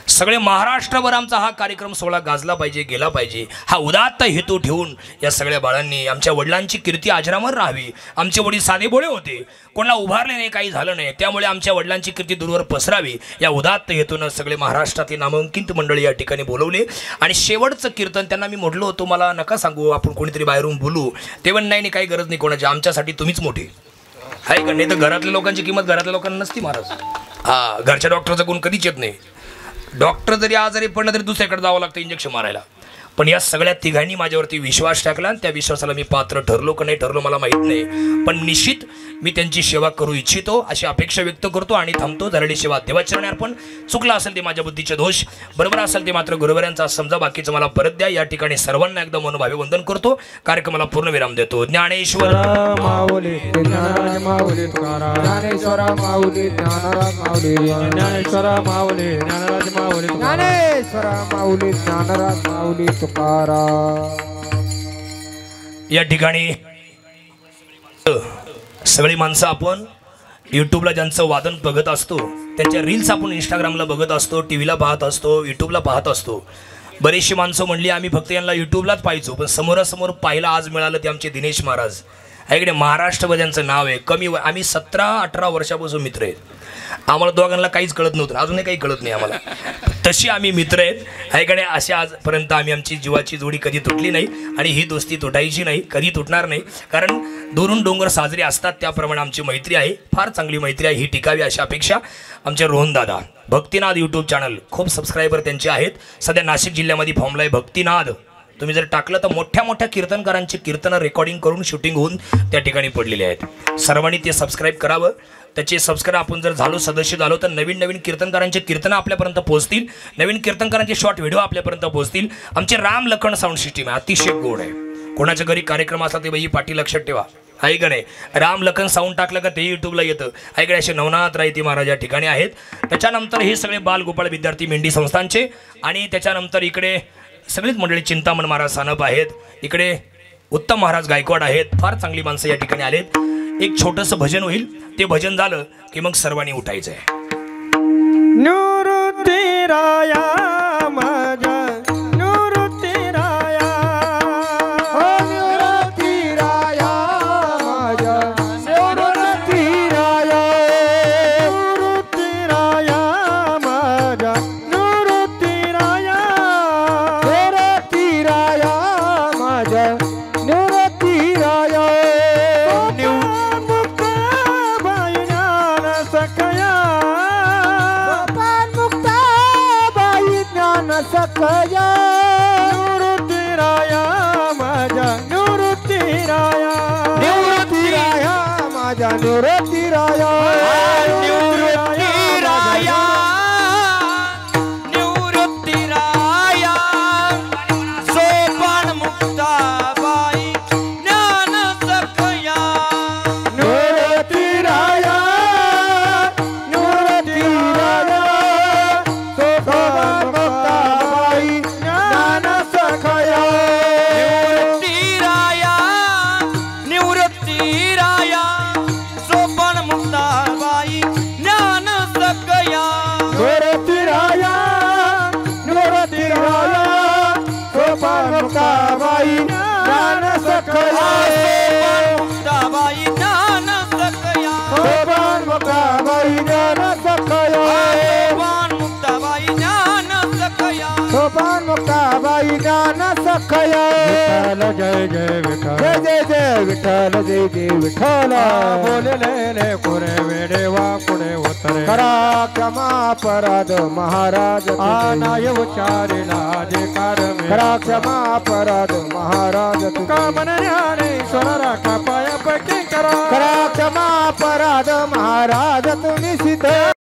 सगळे महाराष्ट्रभर आमचा हा कार्यक्रम सोहळा गाजला पाहिजे, गेला पाहिजे, हा उदात्त हेतू ठेवून या सगळ्या बाळांनी आमच्या वडिलांची कीर्ती अजरामर राहावी. आमचे वडील साधेभोळे होते, कोणाला उभारले नाही, काही झालं नाही, त्यामुळे आमच्या वडिलांची कीर्ती दूरवर पसरावी या उदात्त हेतूनं सगळे महाराष्ट्रातील नामांकित मंडळी या ठिकाणी बोलवले. आणि शेवटचं कीर्तन त्यांना मी म्हटलं होतं मला नका सांगू, आपण कोणीतरी बाहेरून बोलू. ते पण नाही काही गरज नाही कोणाची, आमच्यासाठी तुम्हीच मोठी आहे का नाही. तर घरातल्या लोकांची किंमत घरातल्या लोकांना नसती महाराज. हा, घरच्या डॉक्टरचा गुण कधीच येत नाही. डॉक्टर जरी आजारी पडला तरी दुसऱ्याकडे जावं लागतं इंजेक्शन मारायला. पण या सगळ्या तिघांनी माझ्यावरती विश्वास टाकला आणि त्या विश्वासाला मी पात्र ठरलो का नाही ठरलो मला माहीत नाही, पण निश्चित मी त्यांची सेवा करू इच्छितो अशी अपेक्षा व्यक्त करतो आणि थांबतो. झालेली सेवा देवाचरणी अर्पण. चुकलं असेल ते माझ्या बुद्धीचे दोष, बरोबर असेल ते मात्र गुरुवारांचा समजा, बाकीचं मला परत द्या. या ठिकाणी सर्वांना एकदम मनोभावे वंदन करतो. कार्यक्रमाला पूर्ण विराम देतो. ज्ञानेश्वर माऊली ज्ञानराज माऊली तुकाराम, ज्ञानेश्वर माऊली ज्ञानराज माऊली, ज्ञानेश्वर माऊली ज्ञानराज माऊली, ज्ञानेश्वर माऊली ज्ञानराज माऊली तुकाराम. या ठिकाणी सगळी माणसं आपण यूट्यूबला ज्यांचं वादन बघत असतो, त्यांच्या रील्स आपण इंस्टाग्रामला बघत असतो, टी व्हीला पाहत असतो, यूट्यूबला पाहत असतो. बरीचशी माणसं म्हणली आम्ही फक्त यांना यूट्यूबलाच पाहायचो, पण समोरासमोर पाहायला आज मिळालं ते आमचे दिनेश महाराज. इकडे महाराष्ट्रभर ज्यांचं नाव आहे. कमी आम्ही 17-18 वर्षापासून मित्र आहेत. आम्हाला दोघांना काहीच कळत नव्हतं, अजूनही काही कळत नाही आम्हाला, तशी आम्ही मित्र आहेत. ह्याकडे अशा आजपर्यंत आम्ही आमची जीवाची जोडी कधी तुटली नाही आणि ही दोस्ती तुटायची नाही, कधी तुटणार नाही. कारण दुरून डोंगर साजरे असतात त्याप्रमाणे आमची मैत्री आहे, फार चांगली मैत्री आहे. ही टिकावी अशी अपेक्षा. आमचे रोहन दादा भक्तिनाद यूट्यूब चॅनल, खूप सबस्क्रायबर त्यांचे आहेत. सध्या नाशिक जिल्ह्यामध्ये फॉर्मला आहे भक्तिनाद. तुम्ही जर टाकलं तर मोठ्या मोठ्या कीर्तनकारांची कीर्तनं रेकॉर्डिंग करून शूटिंग होऊन त्या ठिकाणी पडलेले आहेत. सर्वांनी ते सबस्क्राईब करावं. त्याचे सबस्क्राईब आपण जर झालो, सदस्य झालो, तर नवीन नवीन कीर्तनकारांचे कीर्तनं आपल्यापर्यंत पोहोचतील, नवीन कीर्तनकारांचे शॉर्ट व्हिडिओ आपल्यापर्यंत पोहोचतील. आमचे राम लखन साऊंड सिस्टीम आहे, अतिशय गोड आहे. कोणाच्या घरी कार्यक्रम असला ते बाई पाठी लक्षात ठेवा, आहे का नाही. राम लखन साऊंड टाकलं का ते यूट्यूबला येतं. ऐकडे असे नवनाथ रायती महाराज या ठिकाणी आहेत. त्याच्यानंतर हे सगळे बालगोपाळ विद्यार्थी मेंढी संस्थांचे, आणि त्याच्यानंतर इकडे सगळीच मंडळी चिंतामण महाराज सानप आहेत, इकडे उत्तम महाराज गायकवाड आहेत. फार चांगली माणसं या ठिकाणी आलेत. एक छोटंसं भजन होईल, ते भजन झालं की मग सर्वांनी उठायचं आहे. निवृत्ती राया माझ्या निवृत्ती राया, निवृत्ती राया माझ्या निवृत्ती राया, निवृत्ती राया माझ्या निवृत्ती राया, निवृत्ती राया माझ्या निवृत्ती राया. सकया निवृत्ती राया माझ्या निवृत्ती राया, निवृत्ती राया माझ्या निवृत्ती राया, निवृत्ती राया, निवृत्ती राया. सोपान मुक्ताबाई ज्ञान सकया, निवृत्ती राया, निवृत्ती राया. सोपान मुक्ताबाई ज्ञान सकया, मुक्ताबाई ज्ञान सकया, सोपान मुक्ताबाई ज्ञान सकया, मुक्ताबाई ज्ञान सकया, सोपान मुक्ताबाई ज्ञान सकया. विठ्ठल जय जय विठ्ठल, जय जय जय विठ्ठल, जय जय विठ्ठल. बोललेले कोरे वेडे वा पुढे उतरे, करा क्षमा अपराध महाराज, नाही उच्चारिला जे कारमे, करा क्षमा अपराध महाराज. तुका मन ज्ञानेश्वर राखा पायापैकी करा, करा क्षमा अपराध महाराज तुम्ही सिद्ध.